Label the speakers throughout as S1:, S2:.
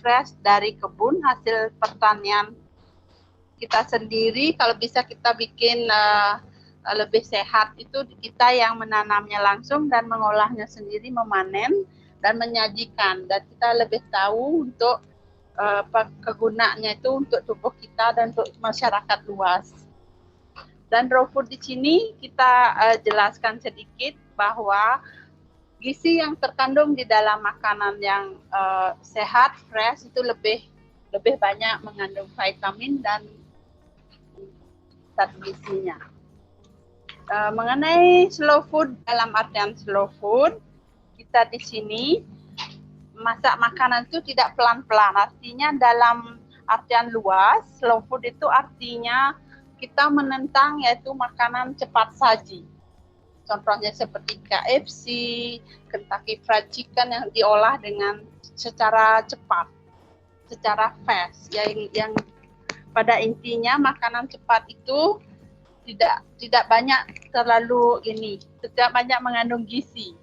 S1: fresh dari kebun, hasil pertanian kita sendiri. Kalau bisa kita bikin lebih sehat, itu kita yang menanamnya langsung dan mengolahnya sendiri, memanen dan menyajikan, dan kita lebih tahu untuk kegunaannya itu untuk tubuh kita dan untuk masyarakat luas. Dan raw food di sini kita jelaskan sedikit bahwa gizi yang terkandung di dalam makanan yang sehat, fresh, itu lebih banyak mengandung vitamin dan zat gizinya. Mengenai slow food, dalam artian slow food, kita di sini masak makanan itu tidak pelan-pelan. Artinya dalam artian luas, slow food itu artinya kita menentang yaitu makanan cepat saji. Contohnya seperti KFC, Kentucky Fried Chicken yang diolah dengan secara cepat, secara fast. Yang pada intinya makanan cepat itu tidak banyak tidak banyak mengandung gizi.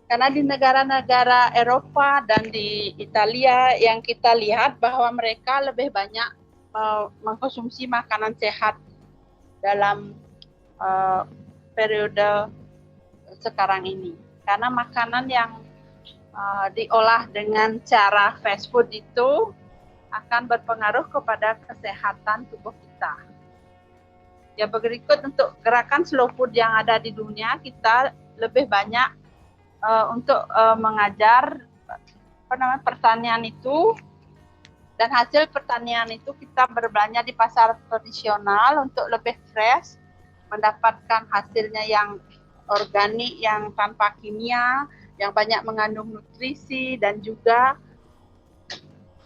S1: Karena di negara-negara Eropa dan di Italia yang kita lihat bahwa mereka lebih banyak mengkonsumsi makanan sehat dalam periode sekarang ini. Karena makanan yang diolah dengan cara fast food itu akan berpengaruh kepada kesehatan tubuh kita. Ya, berikut untuk gerakan slow food yang ada di dunia, kita lebih banyak untuk mengajar pertanian itu, dan hasil pertanian itu kita berbelanja di pasar tradisional untuk lebih fresh, mendapatkan hasilnya yang organik, yang tanpa kimia, yang banyak mengandung nutrisi, dan juga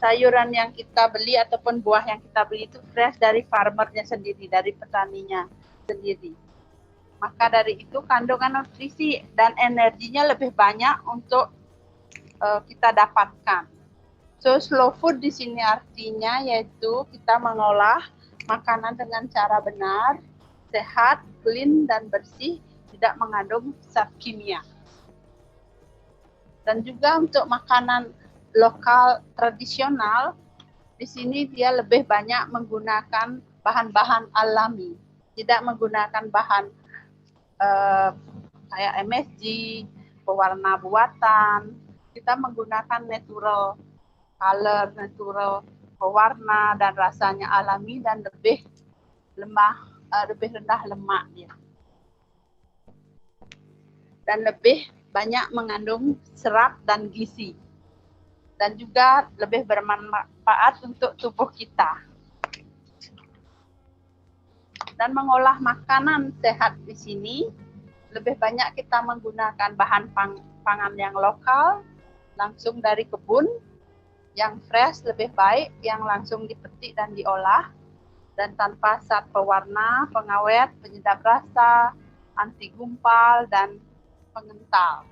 S1: sayuran yang kita beli ataupun buah yang kita beli itu fresh dari farmernya sendiri, dari petaninya sendiri. Maka dari itu kandungan nutrisi dan energinya lebih banyak untuk kita dapatkan. So slow food di sini artinya yaitu kita mengolah makanan dengan cara benar, sehat, clean dan bersih, tidak mengandung zat kimia. Dan juga untuk makanan lokal tradisional, di sini dia lebih banyak menggunakan bahan-bahan alami, tidak menggunakan bahan kayak MSG, pewarna buatan. Kita menggunakan natural color, natural pewarna, dan rasanya alami dan lebih rendah lemak dia. Dan lebih banyak mengandung serat dan gizi. Dan juga lebih bermanfaat untuk tubuh kita. Dan mengolah makanan sehat di sini, lebih banyak kita menggunakan bahan pangan yang lokal, langsung dari kebun, yang fresh lebih baik, yang langsung dipetik dan diolah, dan tanpa zat pewarna, pengawet, penyedap rasa, anti gumpal, dan pengental.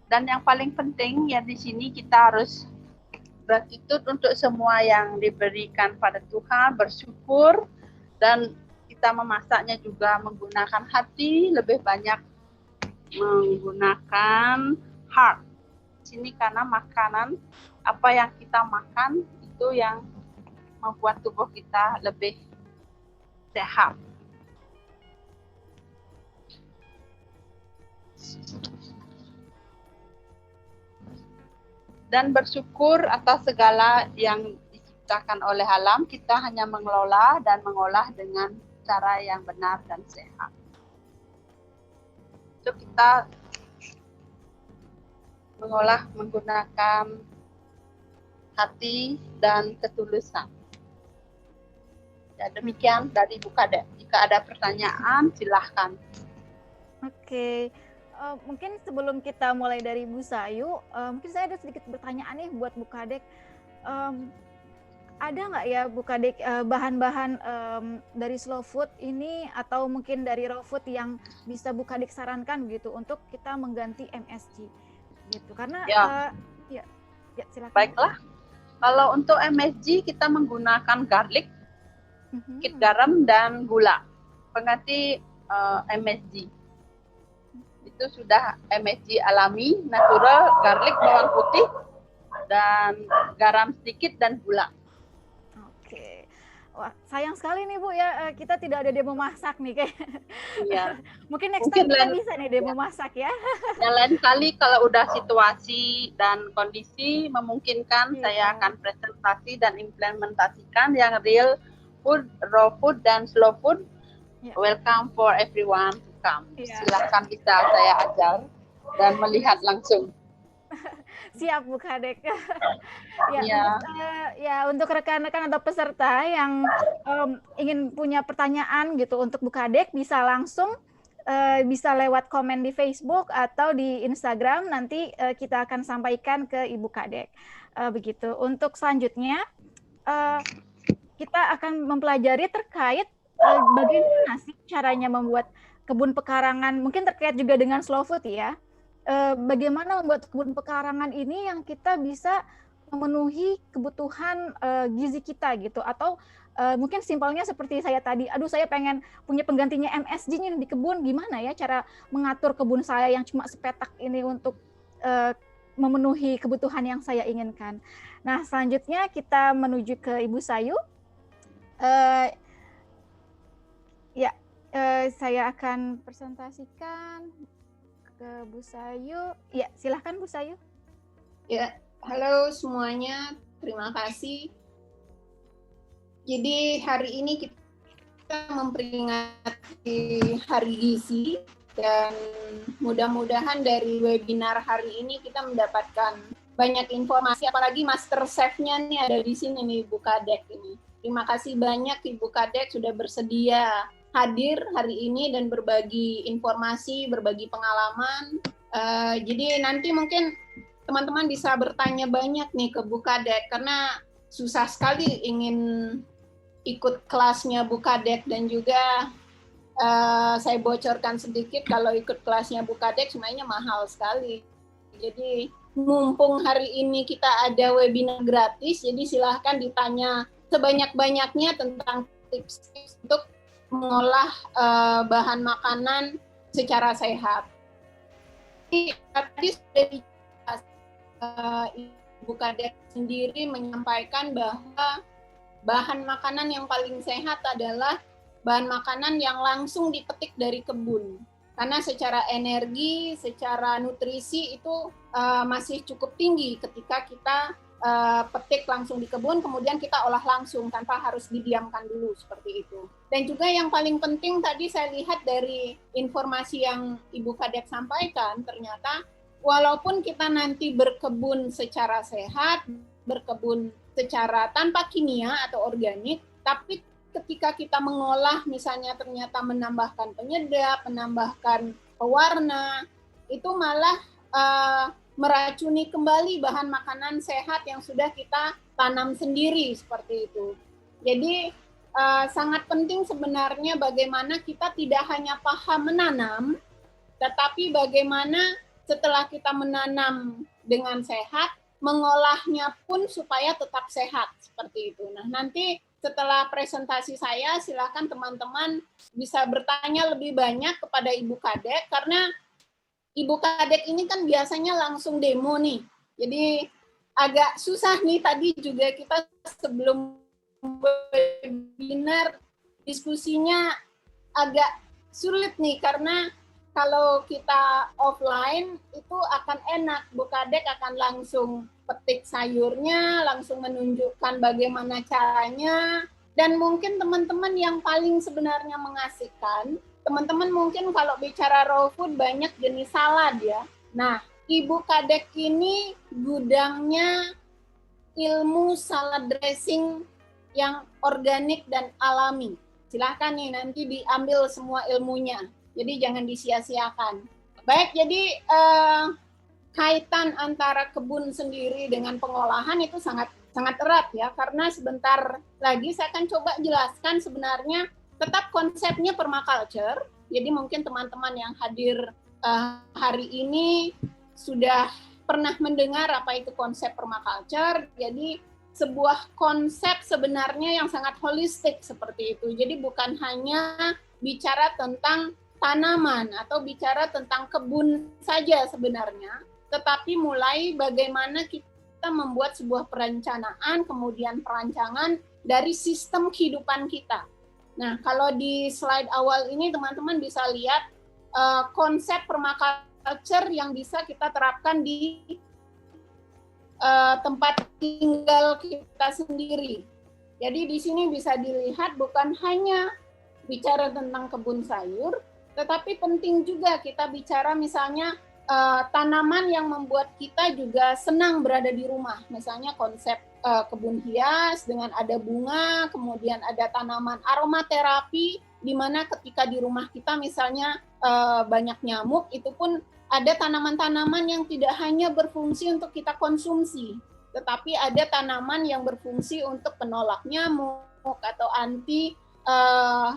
S1: Dan yang paling penting ya di sini kita harus gratitude untuk semua yang diberikan pada Tuhan, bersyukur, dan kita memasaknya juga menggunakan hati, lebih banyak menggunakan heart. Di sini karena makanan, apa yang kita makan itu yang membuat tubuh kita lebih sehat. Dan bersyukur atas segala yang diciptakan oleh alam, kita hanya mengelola dan mengolah dengan cara yang benar dan sehat. So, kita mengolah menggunakan hati dan ketulusan. Ya, demikian dari Bu Kadek. Jika ada pertanyaan, silahkan.
S2: Oke. Mungkin sebelum kita mulai dari Bu Sayu, mungkin saya ada sedikit pertanyaan nih buat Bu Kadek. Ada nggak ya Bu Kadek bahan-bahan dari slow food ini atau mungkin dari raw food yang bisa Bu Kadek sarankan gitu untuk kita mengganti MSG gitu? Karena ya silakan.
S1: Baiklah. Kalau untuk MSG kita menggunakan garlic, sedikit garam dan gula pengganti MSG. itu sudah MSG alami, natural, garlic, bawang putih, dan garam sedikit dan gula.
S2: Oke. Wah, sayang sekali nih Bu ya, kita tidak ada demo masak nih kayak.
S1: Iya.
S2: Mungkin next time kita bisa nih demo masak ya.
S1: Dan lain kali kalau udah situasi dan kondisi memungkinkan, saya akan presentasi dan implementasikan yang real food, raw food, dan slow food. Welcome for everyone to come. Silahkan bisa saya ajar dan melihat langsung.
S2: Siap Bu Kadek. Untuk rekan-rekan atau peserta yang ingin punya pertanyaan gitu untuk Bu Kadek, bisa langsung bisa lewat komen di Facebook atau di Instagram, nanti kita akan sampaikan ke Ibu Kadek. Begitu. Untuk selanjutnya kita akan mempelajari terkait bagaimana sih caranya membuat kebun pekarangan, mungkin terkait juga dengan slow food ya. Bagaimana membuat kebun pekarangan ini yang kita bisa memenuhi kebutuhan gizi kita gitu, atau mungkin simpelnya seperti saya tadi, aduh saya pengen punya penggantinya MSG-nya di kebun, gimana ya cara mengatur kebun saya yang cuma sepetak ini untuk memenuhi kebutuhan yang saya inginkan. Nah, selanjutnya kita menuju ke Ibu Sayu. Saya akan presentasikan ke Bu Sayu. Ya, silahkan Bu Sayu.
S3: Ya, halo semuanya, terima kasih. Jadi hari ini kita memperingati Hari Gizi, dan mudah-mudahan dari webinar hari ini kita mendapatkan banyak informasi, apalagi Master Chef-nya nih ada di sini nih, Ibu Kadek ini. Terima kasih banyak Ibu Kadek sudah bersedia hadir hari ini dan berbagi informasi, berbagi pengalaman. Jadi nanti mungkin teman-teman bisa bertanya banyak nih ke Bu Kadek, karena susah sekali ingin ikut kelasnya Bu Kadek, dan juga saya bocorkan sedikit, kalau ikut kelasnya Bu Kadek sebenarnya mahal sekali. Jadi mumpung hari ini kita ada webinar gratis, jadi silahkan ditanya sebanyak-banyaknya tentang tips-tips untuk mengolah bahan makanan secara sehat. Tadi sudah dijelas, Ibu Kadek sendiri menyampaikan bahwa bahan makanan yang paling sehat adalah bahan makanan yang langsung dipetik dari kebun. Karena secara energi, secara nutrisi itu masih cukup tinggi ketika kita petik langsung di kebun, kemudian kita olah langsung tanpa harus didiamkan dulu seperti itu. Dan juga yang paling penting tadi saya lihat dari informasi yang Ibu Kadek sampaikan, ternyata walaupun kita nanti berkebun secara sehat, berkebun secara tanpa kimia atau organik, tapi ketika kita mengolah misalnya ternyata menambahkan penyedap, menambahkan pewarna, itu malah meracuni kembali bahan makanan sehat yang sudah kita tanam sendiri seperti itu. Jadi sangat penting sebenarnya bagaimana kita tidak hanya paham menanam, tetapi bagaimana setelah kita menanam dengan sehat, mengolahnya pun supaya tetap sehat seperti itu. Nah, nanti setelah presentasi saya, silakan teman-teman bisa bertanya lebih banyak kepada Ibu Kadek, karena Ibu Kadek ini kan biasanya langsung demo nih. Jadi agak susah nih, tadi juga kita sebelum webinar diskusinya agak sulit nih, karena kalau kita offline itu akan enak, Bu Kadek akan langsung petik sayurnya, langsung menunjukkan bagaimana caranya, dan mungkin teman-teman yang paling sebenarnya mengasihkan, teman-teman mungkin kalau bicara raw food banyak jenis salad ya. Nah, Ibu Kadek ini gudangnya ilmu salad dressing yang organik dan alami. Silahkan nih nanti diambil semua ilmunya. Jadi jangan disia-siakan. Baik, jadi kaitan antara kebun sendiri dengan pengolahan itu sangat erat ya, karena sebentar lagi saya akan coba jelaskan sebenarnya tetap konsepnya permaculture. Jadi mungkin teman-teman yang hadir hari ini sudah pernah mendengar apa itu konsep permaculture. Jadi sebuah konsep sebenarnya yang sangat holistik seperti itu. Jadi bukan hanya bicara tentang tanaman atau bicara tentang kebun saja sebenarnya, tetapi mulai bagaimana kita membuat sebuah perencanaan, kemudian perancangan dari sistem kehidupan kita. Nah, kalau di slide awal ini teman-teman bisa lihat konsep permaculture yang bisa kita terapkan di tempat tinggal kita sendiri. Jadi di sini bisa dilihat bukan hanya bicara tentang kebun sayur, tetapi penting juga kita bicara misalnya tanaman yang membuat kita juga senang berada di rumah. Misalnya konsep kebun hias dengan ada bunga, kemudian ada tanaman aromaterapi, di mana ketika di rumah kita misalnya banyak nyamuk, itu pun ada tanaman-tanaman yang tidak hanya berfungsi untuk kita konsumsi, tetapi ada tanaman yang berfungsi untuk penolak nyamuk atau anti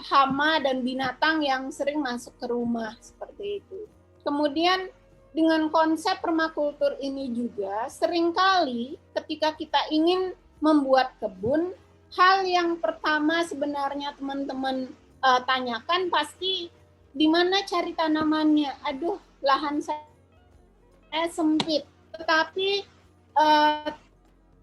S3: hama dan binatang yang sering masuk ke rumah, seperti itu. Kemudian dengan konsep permakultur ini juga seringkali ketika kita ingin membuat kebun, hal yang pertama sebenarnya teman-teman tanyakan pasti di mana cari tanamannya. Aduh, lahan saya sempit. Tetapi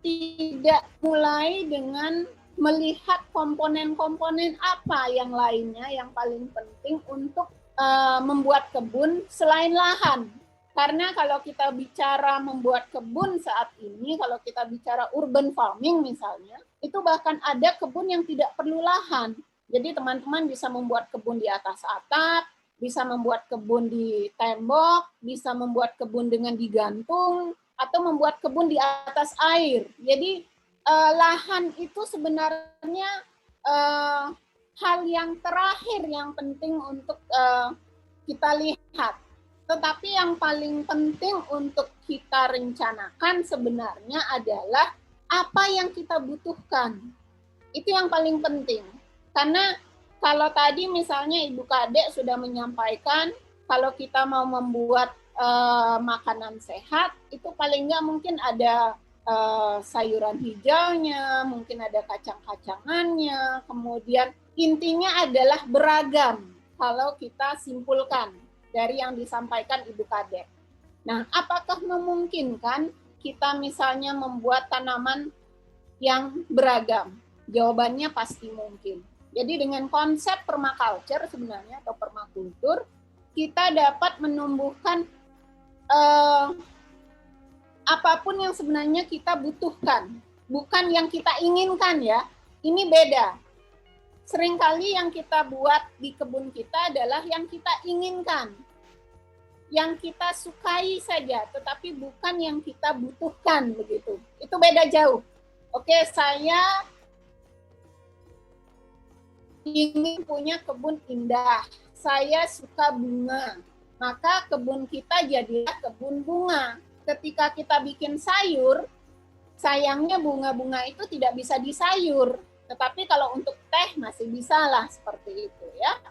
S3: tidak mulai dengan melihat komponen-komponen apa yang lainnya yang paling penting untuk membuat kebun selain lahan. Karena kalau kita bicara membuat kebun saat ini, kalau kita bicara urban farming misalnya, itu bahkan ada kebun yang tidak perlu lahan. Jadi teman-teman bisa membuat kebun di atas atap, bisa membuat kebun di tembok, bisa membuat kebun dengan digantung, atau membuat kebun di atas air. Jadi lahan itu sebenarnya hal yang terakhir yang penting untuk kita lihat. Tetapi yang paling penting untuk kita rencanakan sebenarnya adalah apa yang kita butuhkan. Itu yang paling penting. Karena kalau tadi misalnya Ibu Kadek sudah menyampaikan, kalau kita mau membuat makanan sehat, itu paling nggak mungkin ada sayuran hijaunya, mungkin ada kacang-kacangannya, kemudian intinya adalah beragam kalau kita simpulkan dari yang disampaikan Ibu Kadek. Nah, apakah memungkinkan kita misalnya membuat tanaman yang beragam? Jawabannya pasti mungkin. Jadi dengan konsep permaculture sebenarnya atau permakultur, kita dapat menumbuhkan apapun yang sebenarnya kita butuhkan, bukan yang kita inginkan ya. Ini beda. Seringkali yang kita buat di kebun kita adalah yang kita inginkan, yang kita sukai saja, tetapi bukan yang kita butuhkan begitu. Itu beda jauh. Oke, saya ingin punya kebun indah. Saya suka bunga. Maka kebun kita jadilah kebun bunga. Ketika kita bikin sayur, sayangnya bunga-bunga itu tidak bisa disayur. Tetapi kalau untuk teh masih bisa lah seperti itu ya.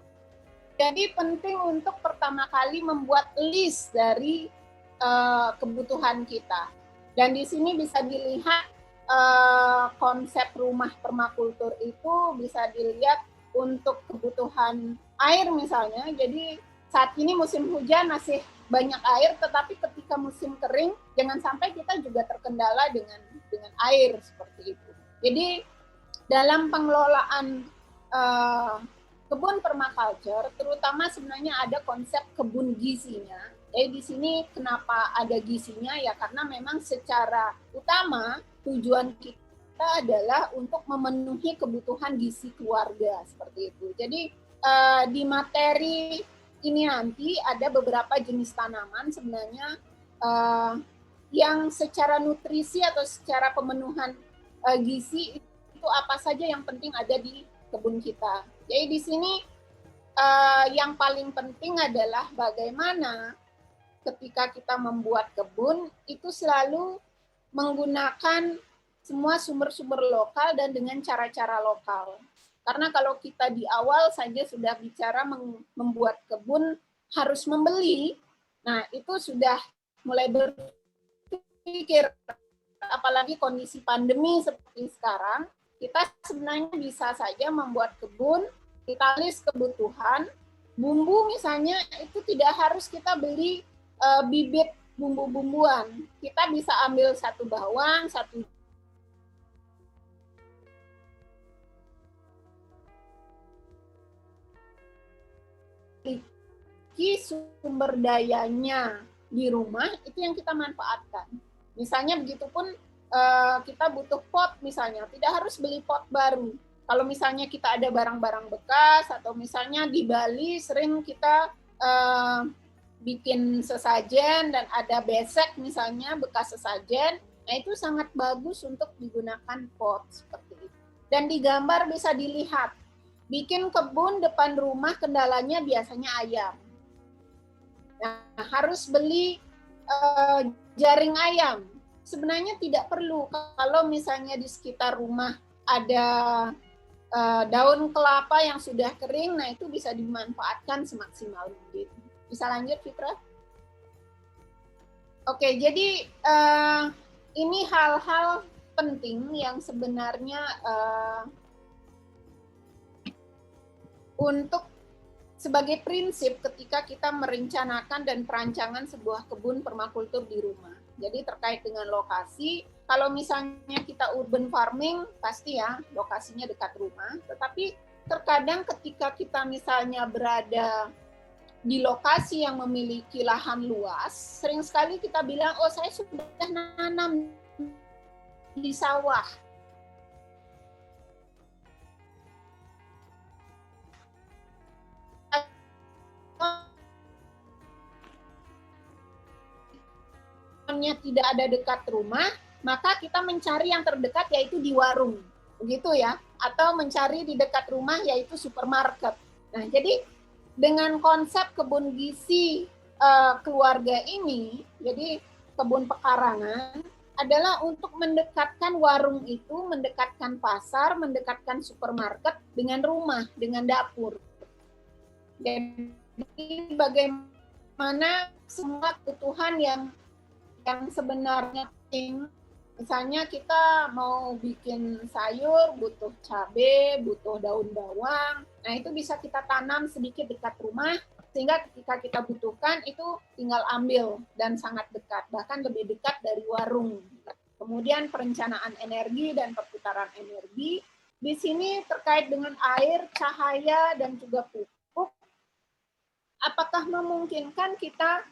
S3: Jadi penting untuk pertama kali membuat list dari kebutuhan kita. Dan di sini bisa dilihat konsep rumah permakultur itu bisa dilihat untuk kebutuhan air misalnya. Jadi saat ini musim hujan masih banyak air, tetapi ketika musim kering jangan sampai kita juga terkendala dengan air seperti itu. Jadi dalam pengelolaan kebun permaculture, terutama sebenarnya ada konsep kebun gizinya. Jadi di sini kenapa ada gizinya ya karena memang secara utama tujuan kita adalah untuk memenuhi kebutuhan gizi keluarga seperti itu. Jadi di materi ini nanti ada beberapa jenis tanaman sebenarnya yang secara nutrisi atau secara pemenuhan gizi itu apa saja yang penting ada di kebun kita. Jadi di sini yang paling penting adalah bagaimana ketika kita membuat kebun itu selalu menggunakan semua sumber-sumber lokal dan dengan cara-cara lokal. Karena kalau kita di awal saja sudah bicara membuat kebun harus membeli, nah itu sudah mulai berpikir, apalagi kondisi pandemi seperti sekarang, kita sebenarnya bisa saja membuat kebun, kita list kebutuhan, Bumbu misalnya itu tidak harus kita beli bibit bumbu-bumbuan. Kita bisa ambil satu bawang, satu sumber dayanya di rumah itu yang kita manfaatkan. Misalnya begitupun kita butuh pot misalnya, tidak harus beli pot baru. Kalau misalnya kita ada barang-barang bekas atau misalnya di Bali sering kita bikin sesajen dan ada besek misalnya bekas sesajen, nah itu sangat bagus untuk digunakan pot seperti itu. Dan di gambar bisa dilihat, bikin kebun depan rumah kendalanya biasanya ayam. Nah, harus beli jaring ayam. Sebenarnya tidak perlu kalau misalnya di sekitar rumah ada daun kelapa yang sudah kering, nah itu bisa dimanfaatkan semaksimal mungkin. Bisa lanjut, Fitra? Oke, jadi ini hal-hal penting yang sebenarnya untuk sebagai prinsip ketika kita merencanakan dan perancangan sebuah kebun permakultur di rumah. Jadi terkait dengan lokasi, kalau misalnya kita urban farming, pasti ya lokasinya dekat rumah. Tetapi terkadang ketika kita misalnya berada di lokasi yang memiliki lahan luas, sering sekali kita bilang, oh saya sudah nanam di sawah. Tidak ada dekat rumah, maka kita mencari yang terdekat yaitu di warung, begitu ya, atau mencari di dekat rumah yaitu supermarket. Nah, jadi dengan konsep kebun gizi keluarga ini, jadi kebun pekarangan adalah untuk mendekatkan warung itu, mendekatkan pasar, mendekatkan supermarket dengan rumah, dengan dapur. Jadi bagaimana semua kebutuhan yang sebenarnya penting, misalnya kita mau bikin sayur, butuh cabai, butuh daun bawang, nah itu bisa kita tanam sedikit dekat rumah, sehingga ketika kita butuhkan itu tinggal ambil dan sangat dekat, bahkan lebih dekat dari warung. Kemudian perencanaan energi dan perputaran energi, di sini terkait dengan air, cahaya, dan juga pupuk, apakah memungkinkan kita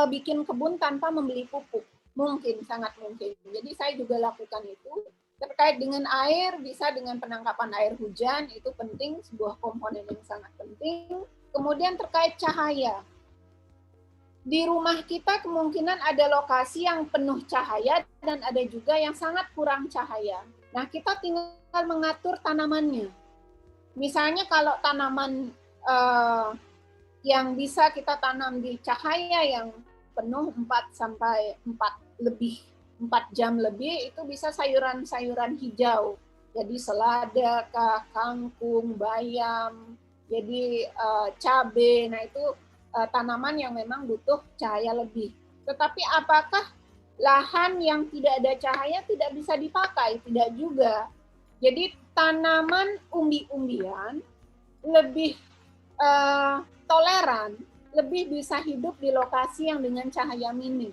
S3: bikin kebun tanpa membeli pupuk? Mungkin, sangat mungkin. Jadi saya juga lakukan itu. Terkait dengan air, bisa dengan penangkapan air hujan, itu penting, sebuah komponen yang sangat penting. Kemudian terkait cahaya. Di rumah kita kemungkinan ada lokasi yang penuh cahaya dan ada juga yang sangat kurang cahaya. Nah, kita tinggal mengatur tanamannya. Misalnya kalau tanaman yang bisa kita tanam di cahaya yang penuh 4 jam lebih, itu bisa sayuran-sayuran hijau. Jadi selada, kangkung, bayam, jadi cabai. Nah itu tanaman yang memang butuh cahaya lebih. Tetapi apakah lahan yang tidak ada cahaya tidak bisa dipakai? Tidak juga. Jadi tanaman umbi-umbian lebih toleran, lebih bisa hidup di lokasi yang dengan cahaya minim.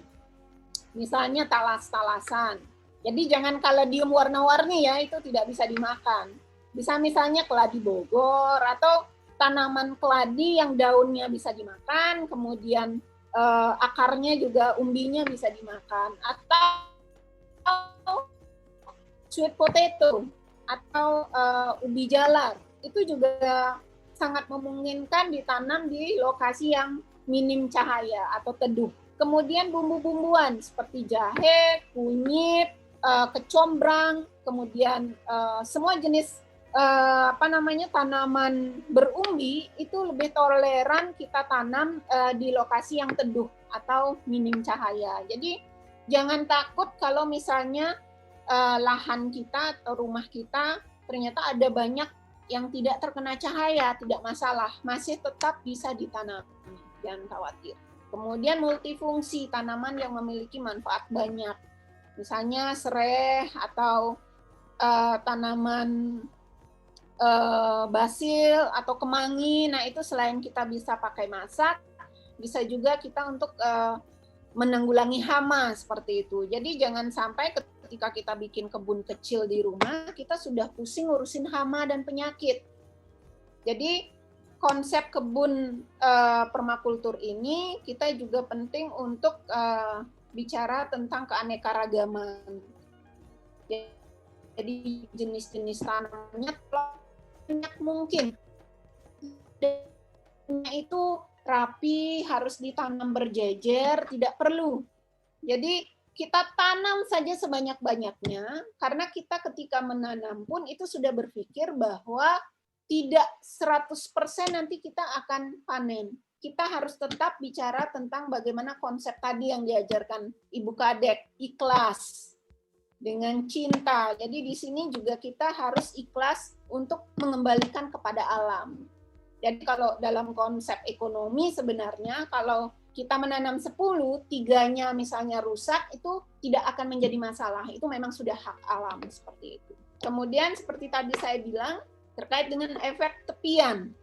S3: Misalnya talas-talasan. Jadi jangan kaledium warna-warni ya, itu tidak bisa dimakan. Bisa misalnya keladi Bogor atau tanaman keladi yang daunnya bisa dimakan, kemudian akarnya juga umbinya bisa dimakan. Atau sweet potato atau ubi jalar, itu juga sangat memungkinkan ditanam di lokasi yang minim cahaya atau teduh. Kemudian bumbu-bumbuan seperti jahe, kunyit, kecombrang, kemudian semua jenis tanaman berumbi itu lebih toleran kita tanam di lokasi yang teduh atau minim cahaya. Jadi jangan takut kalau misalnya lahan kita atau rumah kita ternyata ada banyak yang tidak terkena cahaya, tidak masalah, masih tetap bisa ditanam, jangan khawatir. Kemudian multifungsi, tanaman yang memiliki manfaat banyak, misalnya serai atau tanaman basil atau kemangi. Nah, itu selain kita bisa pakai masak, bisa juga kita untuk menanggulangi hama seperti itu. Jadi jangan sampai ketika kita bikin kebun kecil di rumah, kita sudah pusing ngurusin hama dan penyakit. Jadi konsep kebun permakultur ini kita juga penting untuk bicara tentang keanekaragaman. Jadi jenis-jenis tanamannya banyak mungkin. Itu rapi, harus ditanam berjejer, tidak perlu. Jadi kita tanam saja sebanyak-banyaknya, karena kita ketika menanam pun itu sudah berpikir bahwa tidak 100% nanti kita akan panen. Kita harus tetap bicara tentang bagaimana konsep tadi yang diajarkan Ibu Kadek, ikhlas dengan cinta. Jadi di sini juga kita harus ikhlas untuk mengembalikan kepada alam. Jadi kalau dalam konsep ekonomi sebenarnya kalau kita menanam 10, 3-nya misalnya rusak, itu tidak akan menjadi masalah. Itu memang sudah hak alam seperti itu. Kemudian seperti tadi saya bilang, terkait dengan efek tepian.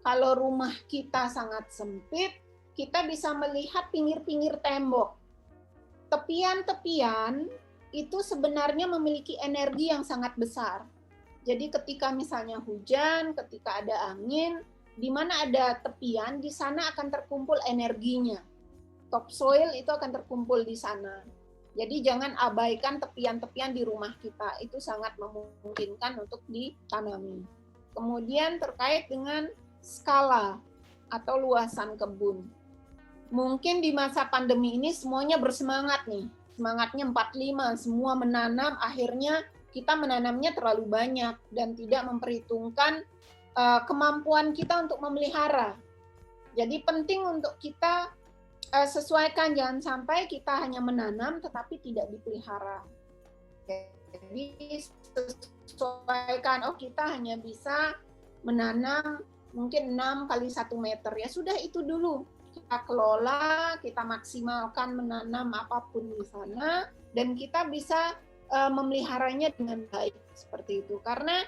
S3: Kalau rumah kita sangat sempit, kita bisa melihat pinggir-pinggir tembok. Tepian-tepian itu sebenarnya memiliki energi yang sangat besar. Jadi ketika misalnya hujan, ketika ada angin, di mana ada tepian, di sana akan terkumpul energinya. Topsoil itu akan terkumpul di sana. Jadi jangan abaikan tepian-tepian di rumah kita. Itu sangat memungkinkan untuk ditanami. Kemudian terkait dengan skala atau luasan kebun. Mungkin di masa pandemi ini semuanya bersemangat nih. Semangatnya 45, semua menanam, akhirnya kita menanamnya terlalu banyak dan tidak memperhitungkan kemampuan kita untuk memelihara. Jadi penting untuk kita sesuaikan, jangan sampai kita hanya menanam tetapi tidak dipelihara. Jadi sesuaikan, kita hanya bisa menanam mungkin 6 kali 1 meter. Ya sudah itu dulu. Kita kelola, kita maksimalkan menanam apapun di sana, dan kita bisa memeliharanya dengan baik seperti itu. Karena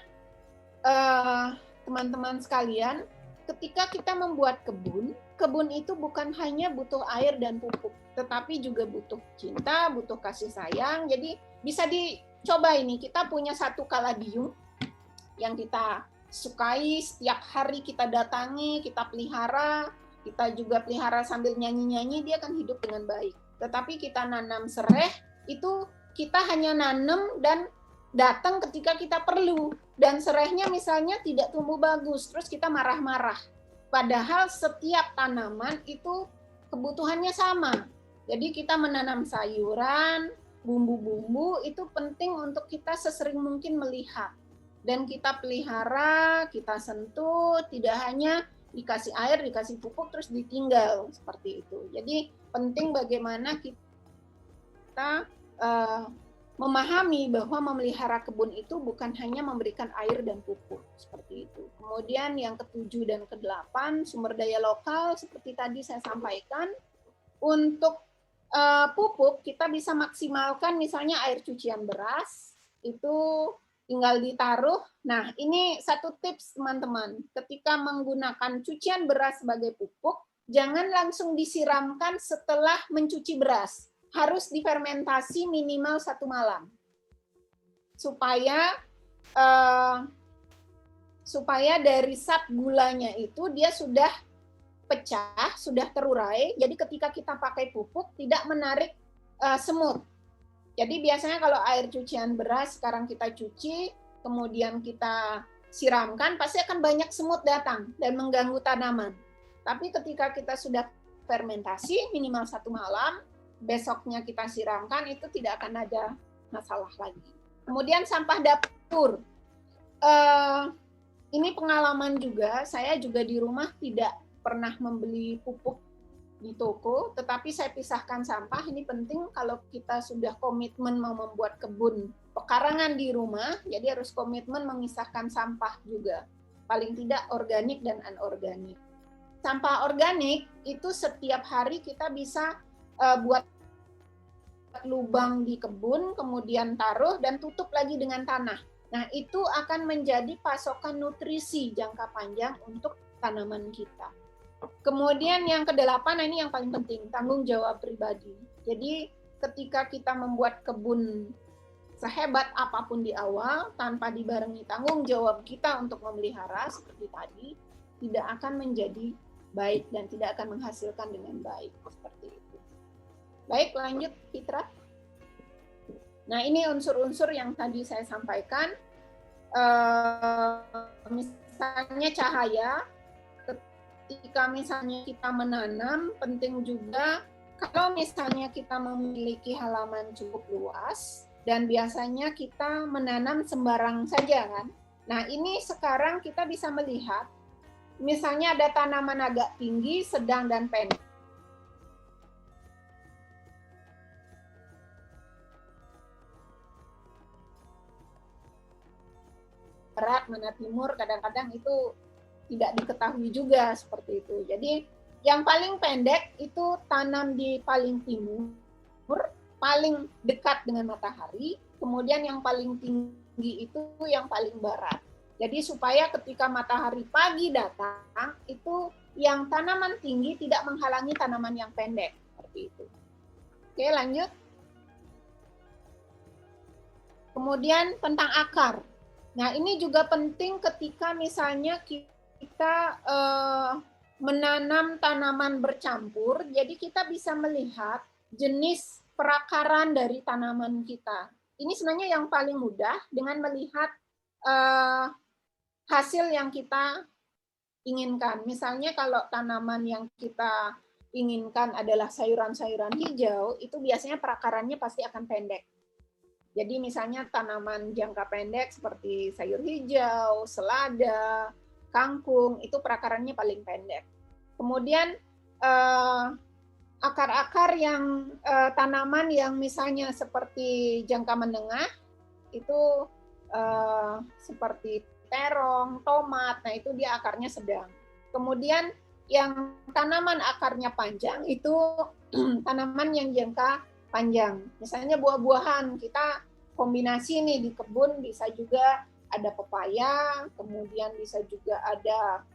S3: teman-teman sekalian, ketika kita membuat kebun, kebun itu bukan hanya butuh air dan pupuk, tetapi juga butuh cinta, butuh kasih sayang. Jadi bisa dicoba ini, kita punya satu kaladium yang kita sukai, setiap hari kita datangi, kita pelihara, kita juga pelihara sambil nyanyi-nyanyi, dia akan hidup dengan baik. Tetapi kita nanam sereh, itu kita hanya nanam dan datang ketika kita perlu. Dan serehnya misalnya tidak tumbuh bagus, terus kita marah-marah. Padahal setiap tanaman itu kebutuhannya sama. Jadi kita menanam sayuran, bumbu-bumbu, itu penting untuk kita sesering mungkin melihat. Dan kita pelihara, kita sentuh, tidak hanya dikasih air, dikasih pupuk, terus ditinggal. Seperti itu. Jadi penting bagaimana kita memahami bahwa memelihara kebun itu bukan hanya memberikan air dan pupuk, seperti itu. Kemudian yang ke-7 dan ke-8, sumber daya lokal, seperti tadi saya sampaikan. Untuk pupuk, kita bisa maksimalkan misalnya air cucian beras, itu tinggal ditaruh. Nah, ini satu tips teman-teman, ketika menggunakan cucian beras sebagai pupuk, jangan langsung disiramkan setelah mencuci beras. Harus difermentasi minimal 1 malam supaya dari zat gulanya itu dia sudah pecah, sudah terurai. Jadi ketika kita pakai pupuk tidak menarik semut. Jadi biasanya kalau air cucian beras sekarang kita cuci, kemudian kita siramkan, pasti akan banyak semut datang dan mengganggu tanaman. Tapi ketika kita sudah fermentasi minimal 1 malam, besoknya kita siramkan, itu tidak akan ada masalah lagi. Kemudian sampah dapur. Ini pengalaman juga, saya juga di rumah tidak pernah membeli pupuk di toko, tetapi saya pisahkan sampah. Ini penting kalau kita sudah komitmen mau membuat kebun pekarangan di rumah, jadi harus komitmen memisahkan sampah juga. Paling tidak organik dan anorganik. Sampah organik itu setiap hari kita bisa buat lubang di kebun, kemudian taruh dan tutup lagi dengan tanah. Nah, itu akan menjadi pasokan nutrisi jangka panjang untuk tanaman kita. Kemudian yang kedelapan, ini yang paling penting, tanggung jawab pribadi. Jadi ketika kita membuat kebun sehebat apapun di awal, tanpa dibarengi tanggung jawab kita untuk memelihara seperti tadi, tidak akan menjadi baik dan tidak akan menghasilkan dengan baik. Seperti itu. Baik, lanjut Fitra. Nah, ini unsur-unsur yang tadi saya sampaikan. Misalnya cahaya, ketika misalnya kita menanam, penting juga kalau misalnya kita memiliki halaman cukup luas, dan biasanya kita menanam sembarang saja kan. Nah, ini sekarang kita bisa melihat, misalnya ada tanaman agak tinggi, sedang, dan pendek. Barat, mana timur, kadang-kadang itu tidak diketahui juga seperti itu. Jadi yang paling pendek itu tanam di paling timur, paling dekat dengan matahari, kemudian yang paling tinggi itu yang paling barat. Jadi supaya ketika matahari pagi datang, itu yang tanaman tinggi tidak menghalangi tanaman yang pendek. Seperti itu. Oke, lanjut. Kemudian tentang akar. Nah, ini juga penting ketika misalnya kita menanam tanaman bercampur, jadi kita bisa melihat jenis perakaran dari tanaman kita. Ini sebenarnya yang paling mudah dengan melihat hasil yang kita inginkan. Misalnya kalau tanaman yang kita inginkan adalah sayuran-sayuran hijau, itu biasanya perakarannya pasti akan pendek. Jadi misalnya tanaman jangka pendek seperti sayur hijau, selada, kangkung, itu perakarannya paling pendek. Kemudian akar-akar yang tanaman yang misalnya seperti jangka menengah, itu seperti terong, tomat, nah itu dia akarnya sedang. Kemudian yang tanaman akarnya panjang, itu tanaman yang jangka panjang. Misalnya buah-buahan, kita kombinasi nih di kebun, bisa juga ada pepaya, kemudian bisa juga ada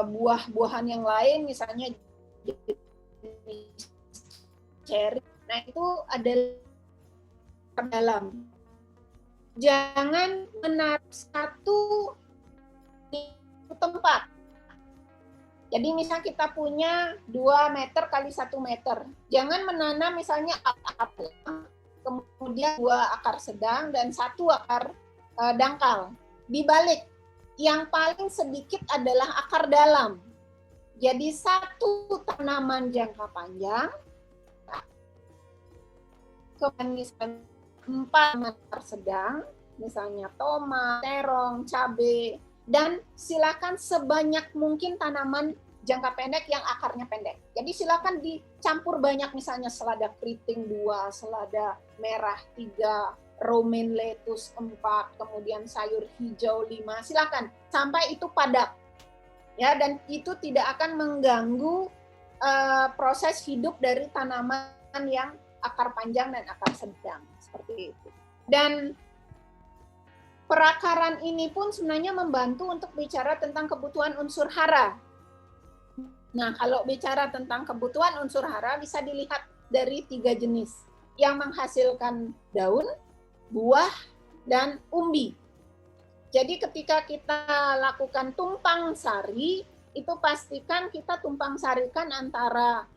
S3: buah-buahan yang lain, misalnya cherry. Nah, itu ada dalam. Jangan menaruh satu tempat. Jadi misalnya kita punya 2 meter kali 1 meter. Jangan menanam misalnya apel, kemudian 2 akar sedang dan 1 akar dangkal. Dibalik, yang paling sedikit adalah akar dalam. Jadi 1 tanaman jangka panjang, kemudian 4 akar sedang, misalnya tomat, terong, cabai, dan silakan sebanyak mungkin tanaman jangka pendek yang akarnya pendek. Jadi silakan dicampur banyak, misalnya selada keriting 2, selada merah 3, romaine lettuce 4, kemudian sayur hijau 5, silakan sampai itu padat. Ya, dan itu tidak akan mengganggu proses hidup dari tanaman yang akar panjang dan akar sedang, seperti itu. Dan perakaran ini pun sebenarnya membantu untuk bicara tentang kebutuhan unsur hara. Nah, kalau bicara tentang kebutuhan unsur hara bisa dilihat dari 3 jenis yang menghasilkan daun, buah, dan umbi. Jadi ketika kita lakukan tumpang sari, itu pastikan kita tumpang sarikan antara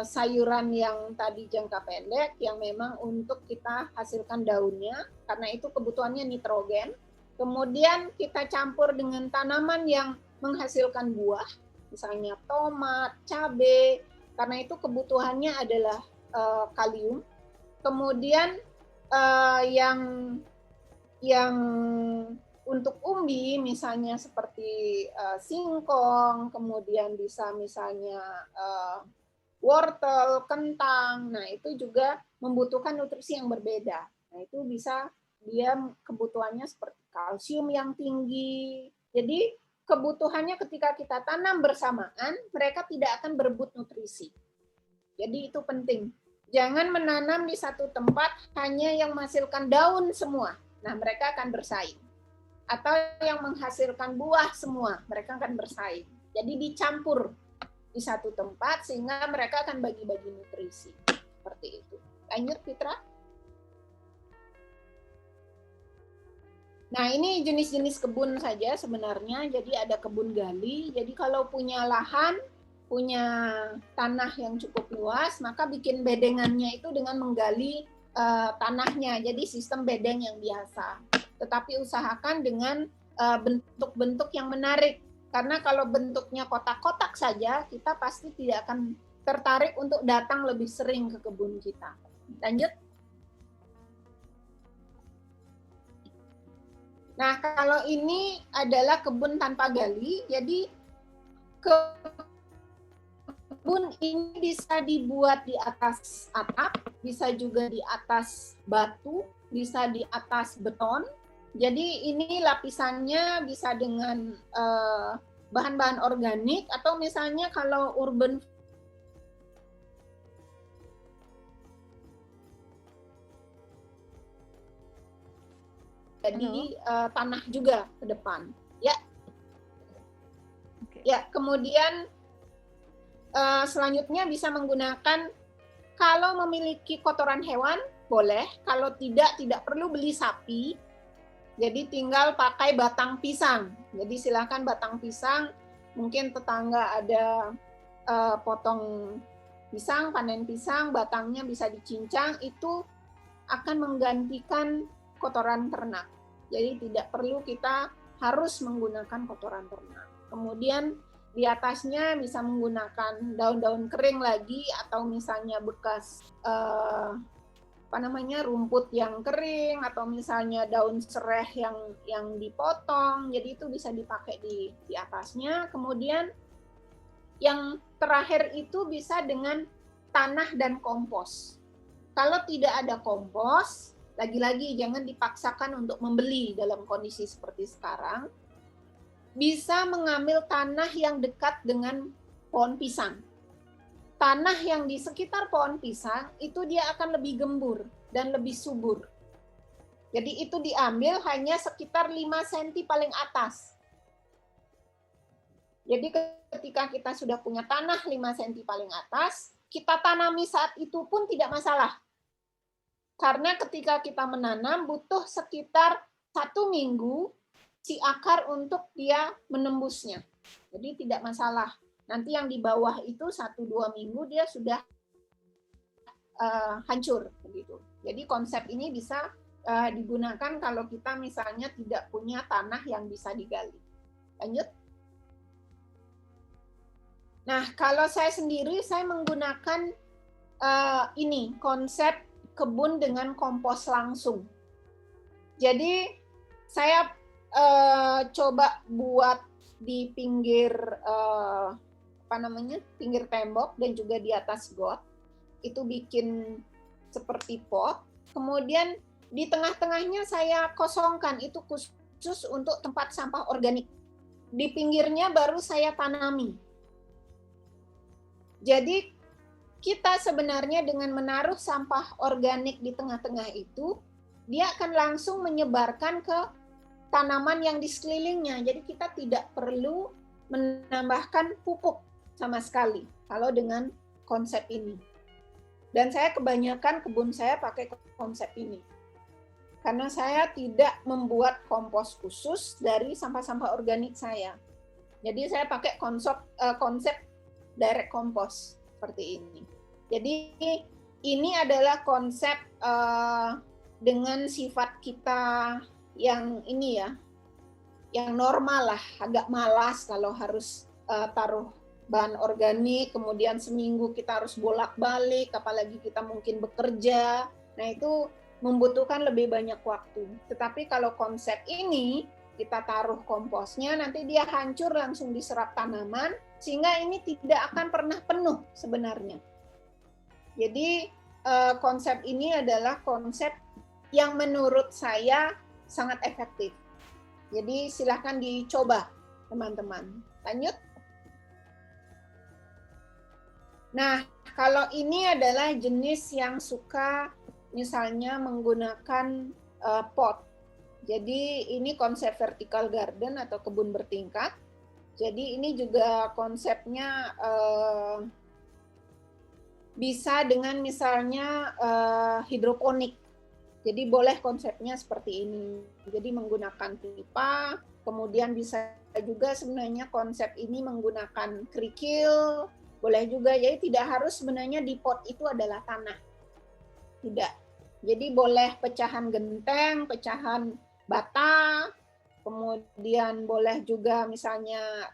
S3: sayuran yang tadi jangka pendek yang memang untuk kita hasilkan daunnya, karena itu kebutuhannya nitrogen. Kemudian kita campur dengan tanaman yang menghasilkan buah, misalnya tomat, cabai, karena itu kebutuhannya adalah kalium. Kemudian yang untuk umbi misalnya seperti singkong, kemudian bisa misalnya wortel, kentang, nah itu juga membutuhkan nutrisi yang berbeda. Nah itu bisa dia kebutuhannya seperti kalsium yang tinggi. Jadi kebutuhannya ketika kita tanam bersamaan, mereka tidak akan berebut nutrisi. Jadi itu penting. Jangan menanam di satu tempat hanya yang menghasilkan daun semua. Nah, mereka akan bersaing. Atau yang menghasilkan buah semua, mereka akan bersaing. Jadi dicampur di satu tempat sehingga mereka akan bagi-bagi nutrisi. Seperti itu. Lanjut, Fitra. Nah, ini jenis-jenis kebun saja sebenarnya. Jadi ada kebun gali. Jadi kalau punya lahan, punya tanah yang cukup luas, maka bikin bedengannya itu dengan menggali tanahnya. Jadi sistem bedeng yang biasa. Tetapi usahakan dengan bentuk-bentuk yang menarik. Karena kalau bentuknya kotak-kotak saja, kita pasti tidak akan tertarik untuk datang lebih sering ke kebun kita. Lanjut. Nah, kalau ini adalah kebun tanpa gali, jadi kebun ini bisa dibuat di atas atap, bisa juga di atas batu, bisa di atas beton. Jadi ini lapisannya bisa dengan bahan-bahan organik, atau misalnya kalau urban jadi tanah juga ke depan, ya. Okay. Ya, kemudian selanjutnya bisa menggunakan, kalau memiliki kotoran hewan boleh, kalau tidak perlu beli sapi. Jadi tinggal pakai batang pisang. Jadi silakan batang pisang. Mungkin tetangga ada potong pisang, panen pisang, batangnya bisa dicincang, itu akan menggantikan kotoran ternak. Jadi tidak perlu kita harus menggunakan kotoran ternak. Kemudian di atasnya bisa menggunakan daun-daun kering lagi, atau misalnya bekas rumput yang kering, atau misalnya daun sereh yang dipotong. Jadi itu bisa dipakai di atasnya. Kemudian yang terakhir itu bisa dengan tanah dan kompos. Kalau tidak ada kompos, lagi-lagi jangan dipaksakan untuk membeli dalam kondisi seperti sekarang. Bisa mengambil tanah yang dekat dengan pohon pisang. Tanah yang di sekitar pohon pisang itu dia akan lebih gembur dan lebih subur. Jadi itu diambil hanya sekitar 5 cm paling atas. Jadi ketika kita sudah punya tanah 5 cm paling atas, kita tanami saat itu pun tidak masalah. Karena ketika kita menanam butuh sekitar 1 minggu si akar untuk dia menembusnya. Jadi tidak masalah. Nanti yang di bawah itu 1-2 minggu dia sudah hancur begitu. Jadi konsep ini bisa digunakan kalau kita misalnya tidak punya tanah yang bisa digali. Lanjut. Nah, kalau saya sendiri saya menggunakan ini konsep kebun dengan kompos langsung. Jadi saya coba buat di pinggir pinggir tembok dan juga di atas got. Itu bikin seperti pot. Kemudian di tengah-tengahnya saya kosongkan, itu khusus untuk tempat sampah organik. Di pinggirnya baru saya tanami. Jadi kita sebenarnya dengan menaruh sampah organik di tengah-tengah itu, dia akan langsung menyebarkan ke tanaman yang di sekelilingnya. Jadi kita tidak perlu menambahkan pupuk sama sekali kalau dengan konsep ini. Dan saya kebanyakan kebun saya pakai konsep ini. Karena saya tidak membuat kompos khusus dari sampah-sampah organik saya. Jadi saya pakai konsep direct kompos seperti ini. Jadi ini adalah konsep dengan sifat kita yang ini ya, yang normal lah, agak malas kalau harus taruh bahan organik, kemudian seminggu kita harus bolak-balik, apalagi kita mungkin bekerja. Nah, itu membutuhkan lebih banyak waktu. Tetapi kalau konsep ini, kita taruh komposnya, nanti dia hancur langsung diserap tanaman, sehingga ini tidak akan pernah penuh sebenarnya. Jadi konsep ini adalah konsep yang menurut saya sangat efektif. Jadi silahkan dicoba, teman-teman. Lanjut. Nah, kalau ini adalah jenis yang suka misalnya menggunakan pot. Jadi ini konsep vertical garden atau kebun bertingkat. Jadi ini juga konsepnya bisa dengan misalnya hidroponik. Jadi boleh konsepnya seperti ini. Jadi menggunakan pipa, kemudian bisa juga sebenarnya konsep ini menggunakan kerikil, boleh juga. Jadi tidak harus sebenarnya di pot itu adalah tanah. Tidak. Jadi boleh pecahan genteng, pecahan bata, kemudian boleh juga misalnya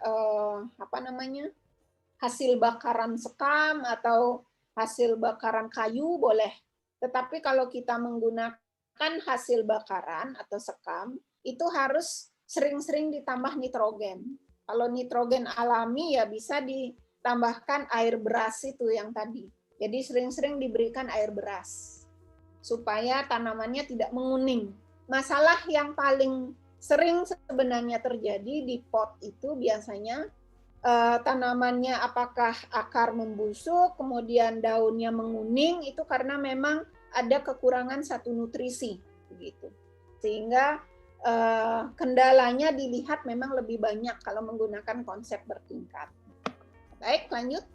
S3: hasil bakaran sekam atau hasil bakaran kayu boleh. Tetapi kalau kita menggunakan hasil bakaran atau sekam, itu harus sering-sering ditambah nitrogen. Kalau nitrogen alami ya bisa ditambahkan air beras itu yang tadi. Jadi sering-sering diberikan air beras supaya tanamannya tidak menguning. Masalah yang paling sering sebenarnya terjadi di pot itu biasanya tanamannya apakah akar membusuk, kemudian daunnya menguning, itu karena memang ada kekurangan satu nutrisi, begitu. Sehingga kendalanya dilihat memang lebih banyak kalau menggunakan konsep bertingkat. Baik, lanjut.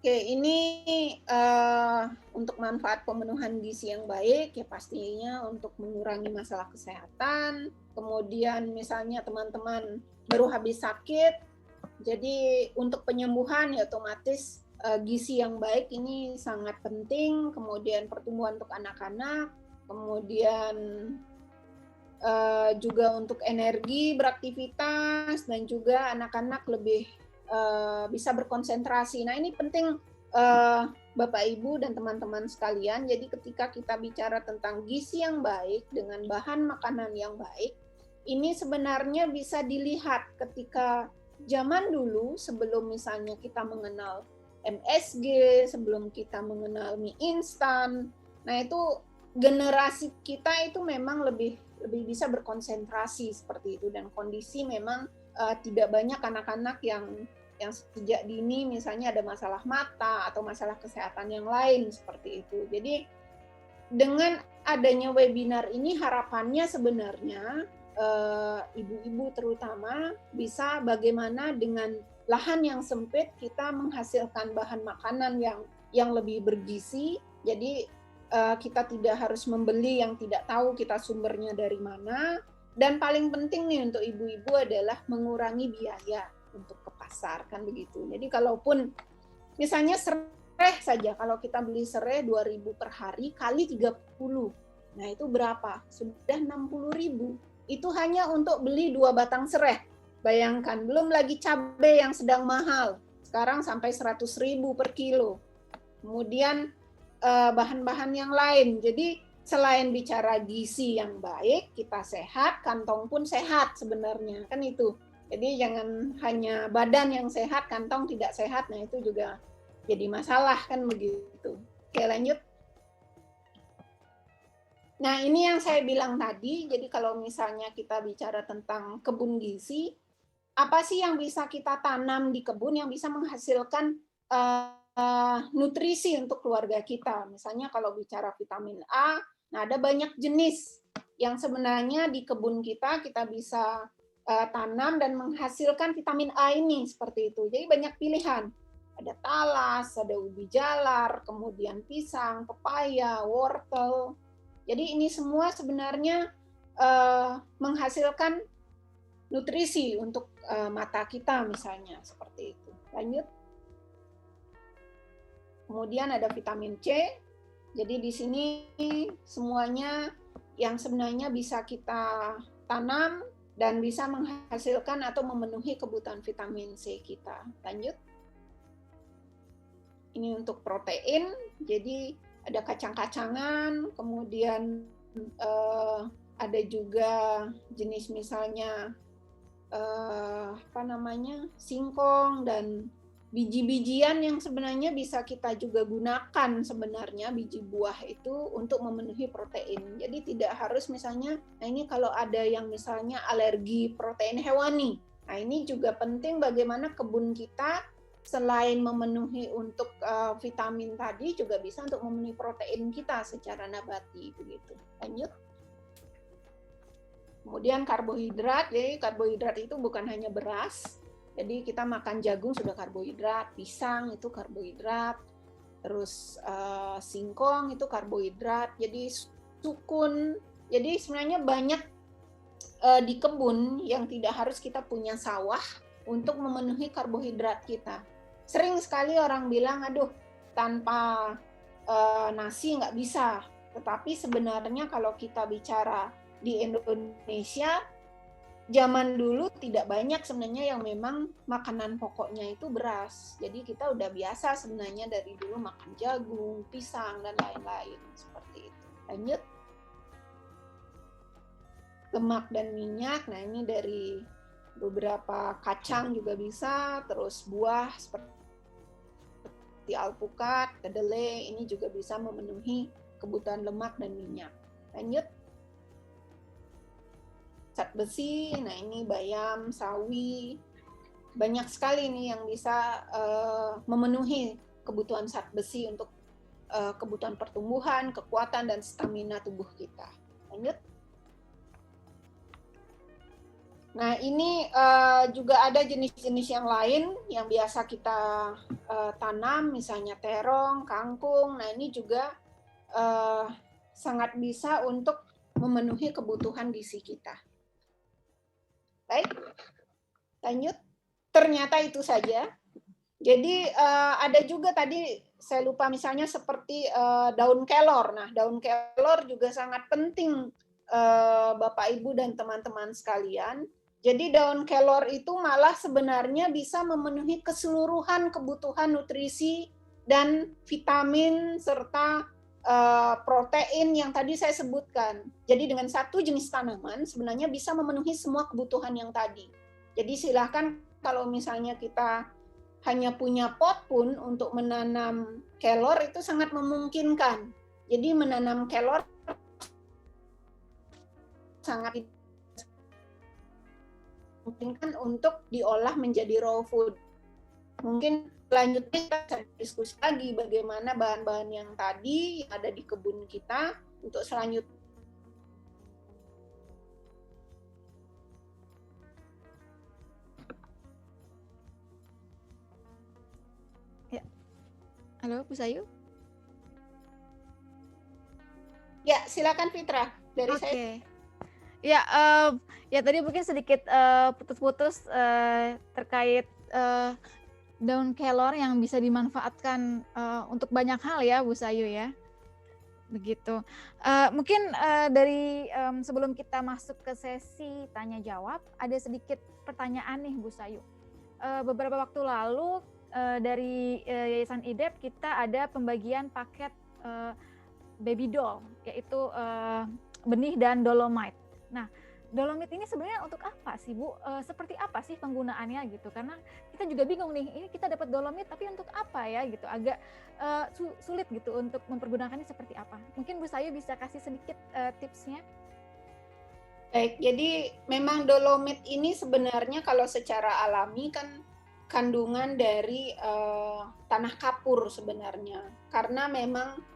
S3: Oke, ini untuk manfaat pemenuhan gizi yang baik, ya pastinya untuk mengurangi masalah kesehatan. Kemudian misalnya teman-teman baru habis sakit, jadi untuk penyembuhan ya otomatis gizi yang baik ini sangat penting. Kemudian pertumbuhan untuk anak-anak, kemudian juga untuk energi beraktivitas, dan juga anak-anak lebih bisa berkonsentrasi. Nah ini penting Bapak Ibu dan teman-teman sekalian. Jadi ketika kita bicara tentang gizi yang baik dengan bahan makanan yang baik, ini sebenarnya bisa dilihat ketika zaman dulu sebelum misalnya kita mengenal MSG, sebelum kita mengenal mie instan. Nah itu generasi kita itu memang lebih bisa berkonsentrasi seperti itu, dan kondisi memang tidak banyak anak-anak yang sejak dini misalnya ada masalah mata atau masalah kesehatan yang lain seperti itu. Jadi dengan adanya webinar ini harapannya sebenarnya ibu-ibu terutama bisa bagaimana dengan lahan yang sempit kita menghasilkan bahan makanan yang lebih bergizi. Jadi kita tidak harus membeli yang tidak tahu kita sumbernya dari mana. Dan paling penting nih untuk ibu-ibu adalah mengurangi biaya untuk ke pasar, kan begitu. Jadi kalaupun misalnya sereh saja, kalau kita beli sereh 2.000 per hari kali 30. Nah, itu berapa? Sudah 60.000. Itu hanya untuk beli 2 batang sereh. Bayangkan, belum lagi cabai yang sedang mahal. Sekarang sampai 100.000 per kilo. Kemudian bahan-bahan yang lain. Jadi selain bicara gizi yang baik, kita sehat, kantong pun sehat sebenarnya. Kan itu. Jadi jangan hanya badan yang sehat, kantong tidak sehat. Nah itu juga jadi masalah kan begitu. Oke, lanjut. Nah ini yang saya bilang tadi. Jadi kalau misalnya kita bicara tentang kebun gizi, apa sih yang bisa kita tanam di kebun yang bisa menghasilkan nutrisi untuk keluarga kita? Misalnya kalau bicara vitamin A, nah ada banyak jenis yang sebenarnya di kebun kita bisa tanam dan menghasilkan vitamin A ini seperti itu. Jadi banyak pilihan. Ada talas, ada ubi jalar, kemudian pisang, pepaya, wortel. Jadi ini semua sebenarnya menghasilkan nutrisi untuk mata kita misalnya seperti itu. Lanjut. Kemudian ada vitamin C. Jadi di sini semuanya yang sebenarnya bisa kita tanam dan bisa menghasilkan atau memenuhi kebutuhan vitamin C kita. Lanjut. Ini untuk protein, jadi ada kacang-kacangan, kemudian ada juga jenis misalnya singkong dan biji-bijian yang sebenarnya bisa kita juga gunakan sebenarnya biji buah itu untuk memenuhi protein. Jadi tidak harus misalnya, nah ini kalau ada yang misalnya alergi protein hewani, Nah, ini juga penting bagaimana kebun kita selain memenuhi untuk vitamin tadi juga bisa untuk memenuhi protein kita secara nabati begitu. Lanjut. Kemudian karbohidrat, jadi karbohidrat itu bukan hanya beras. Jadi kita makan jagung sudah karbohidrat, pisang itu karbohidrat, terus singkong itu karbohidrat. Jadi sukun, jadi sebenarnya banyak di kebun yang tidak harus kita punya sawah untuk memenuhi karbohidrat kita. Sering sekali orang bilang, aduh tanpa nasi nggak bisa. Tetapi sebenarnya kalau kita bicara di Indonesia, zaman dulu tidak banyak sebenarnya yang memang makanan pokoknya itu beras. Jadi kita udah biasa sebenarnya dari dulu makan jagung, pisang, dan lain-lain seperti itu. Lanjut. Lemak dan minyak, nah ini dari beberapa kacang juga bisa, terus buah seperti alpukat, kedelai, ini juga bisa memenuhi kebutuhan lemak dan minyak. Lanjut. Zat besi, nah ini bayam, sawi, banyak sekali nih yang bisa memenuhi kebutuhan zat besi untuk kebutuhan pertumbuhan, kekuatan, dan stamina tubuh kita. Lanjut. Nah, ini juga ada jenis-jenis yang lain yang biasa kita tanam, misalnya terong, kangkung. Nah, ini juga sangat bisa untuk memenuhi kebutuhan gizi kita. Baik, lanjut. Ternyata itu saja. Jadi ada juga tadi saya lupa misalnya seperti daun kelor. Nah, daun kelor juga sangat penting Bapak Ibu dan teman-teman sekalian. Jadi daun kelor itu malah sebenarnya bisa memenuhi keseluruhan kebutuhan nutrisi dan vitamin serta protein yang tadi saya sebutkan. Jadi dengan satu jenis tanaman sebenarnya bisa memenuhi semua kebutuhan yang tadi. Jadi silahkan kalau misalnya kita hanya punya pot pun untuk menanam kelor itu sangat memungkinkan. Jadi menanam kelor sangat memungkinkan untuk diolah menjadi raw food. Mungkin selanjutnya kita bisa diskusi lagi bagaimana bahan-bahan yang tadi yang ada di kebun kita untuk selanjutnya.
S2: Ya. Halo, Bu Sayu?
S3: Ya, silakan Fitra dari saya.
S2: Oke. Ya, ya tadi mungkin sedikit putus-putus terkait daun kelor yang bisa dimanfaatkan untuk banyak hal ya, Bu Sayu ya. Begitu. Mungkin dari sebelum kita masuk ke sesi tanya jawab, ada sedikit pertanyaan nih Bu Sayu. Beberapa waktu lalu dari Yayasan IDEP kita ada pembagian paket baby doll, yaitu benih dan dolomite. Nah, dolomite ini sebenarnya untuk apa sih Bu? Seperti apa sih penggunaannya gitu? Karena kita juga bingung nih, ini kita dapat dolomite tapi untuk apa ya gitu? Agak sulit gitu untuk mempergunakannya seperti apa. Mungkin Bu Sayu bisa kasih sedikit tipsnya.
S3: Baik, jadi memang dolomite ini sebenarnya kalau secara alami kan kandungan dari tanah kapur sebenarnya. Karena memang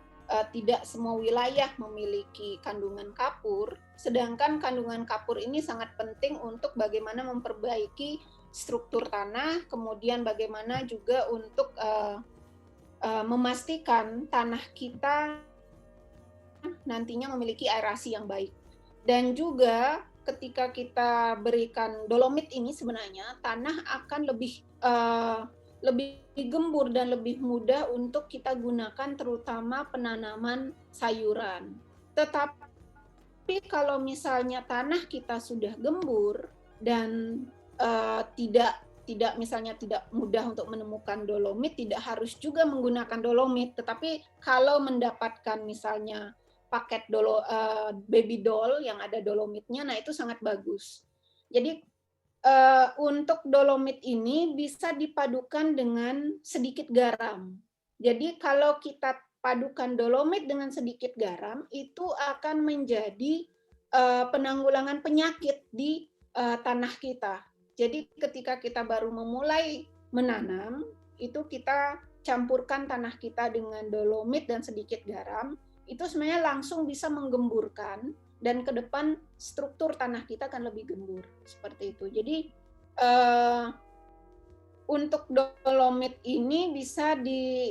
S3: tidak semua wilayah memiliki kandungan kapur, sedangkan kandungan kapur ini sangat penting untuk bagaimana memperbaiki struktur tanah, kemudian bagaimana juga untuk memastikan tanah kita nantinya memiliki aerasi yang baik. Dan juga ketika kita berikan dolomit ini sebenarnya tanah akan lebih gembur dan lebih mudah untuk kita gunakan terutama penanaman sayuran. Tetapi kalau misalnya tanah kita sudah gembur dan tidak misalnya tidak mudah untuk menemukan dolomit, tidak harus juga menggunakan dolomit. Tetapi kalau mendapatkan misalnya paket baby doll yang ada dolomitnya, nah itu sangat bagus. Jadi untuk dolomit ini bisa dipadukan dengan sedikit garam. Jadi kalau kita padukan dolomit dengan sedikit garam, itu akan menjadi penanggulangan penyakit di tanah kita. Jadi ketika kita baru memulai menanam, itu kita campurkan tanah kita dengan dolomit dan sedikit garam, itu sebenarnya langsung bisa menggemburkan, dan ke depan struktur tanah kita akan lebih gembur, seperti itu. Jadi untuk dolomit ini bisa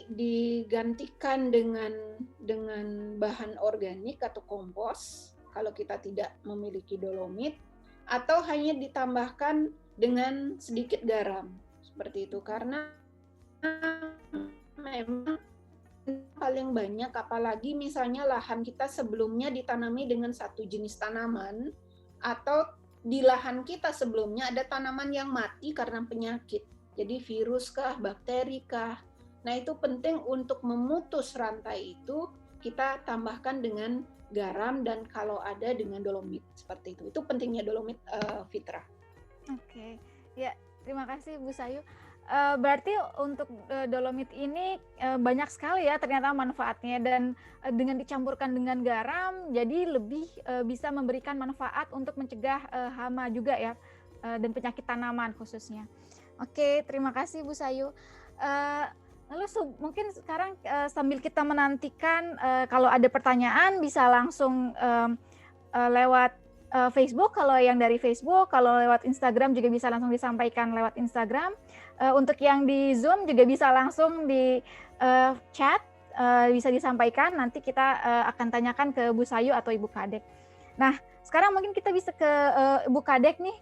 S3: digantikan dengan bahan organik atau kompos kalau kita tidak memiliki dolomit, atau hanya ditambahkan dengan sedikit garam, seperti itu. Karena memang paling banyak, apalagi misalnya lahan kita sebelumnya ditanami dengan satu jenis tanaman, atau di lahan kita sebelumnya ada tanaman yang mati karena penyakit, jadi virus kah, bakteri kah. Nah, itu penting untuk memutus rantai itu, kita tambahkan dengan garam dan kalau ada dengan dolomit, seperti itu. Itu pentingnya dolomit, Fitra.
S2: Oke, ya terima kasih Bu Sayu. Berarti untuk dolomit ini banyak sekali ya ternyata manfaatnya, dan dengan dicampurkan dengan garam jadi lebih bisa memberikan manfaat untuk mencegah hama juga ya, dan penyakit tanaman khususnya. Oke, terima kasih Bu Sayu. Lalu mungkin sekarang sambil kita menantikan, kalau ada pertanyaan bisa langsung lewat Facebook, kalau yang dari Facebook, kalau lewat Instagram juga bisa langsung disampaikan lewat Instagram. Untuk yang di Zoom juga bisa langsung di chat, bisa disampaikan, nanti kita akan tanyakan ke Bu Sayu atau Ibu Kadek. Nah, sekarang mungkin kita bisa ke Ibu Kadek nih.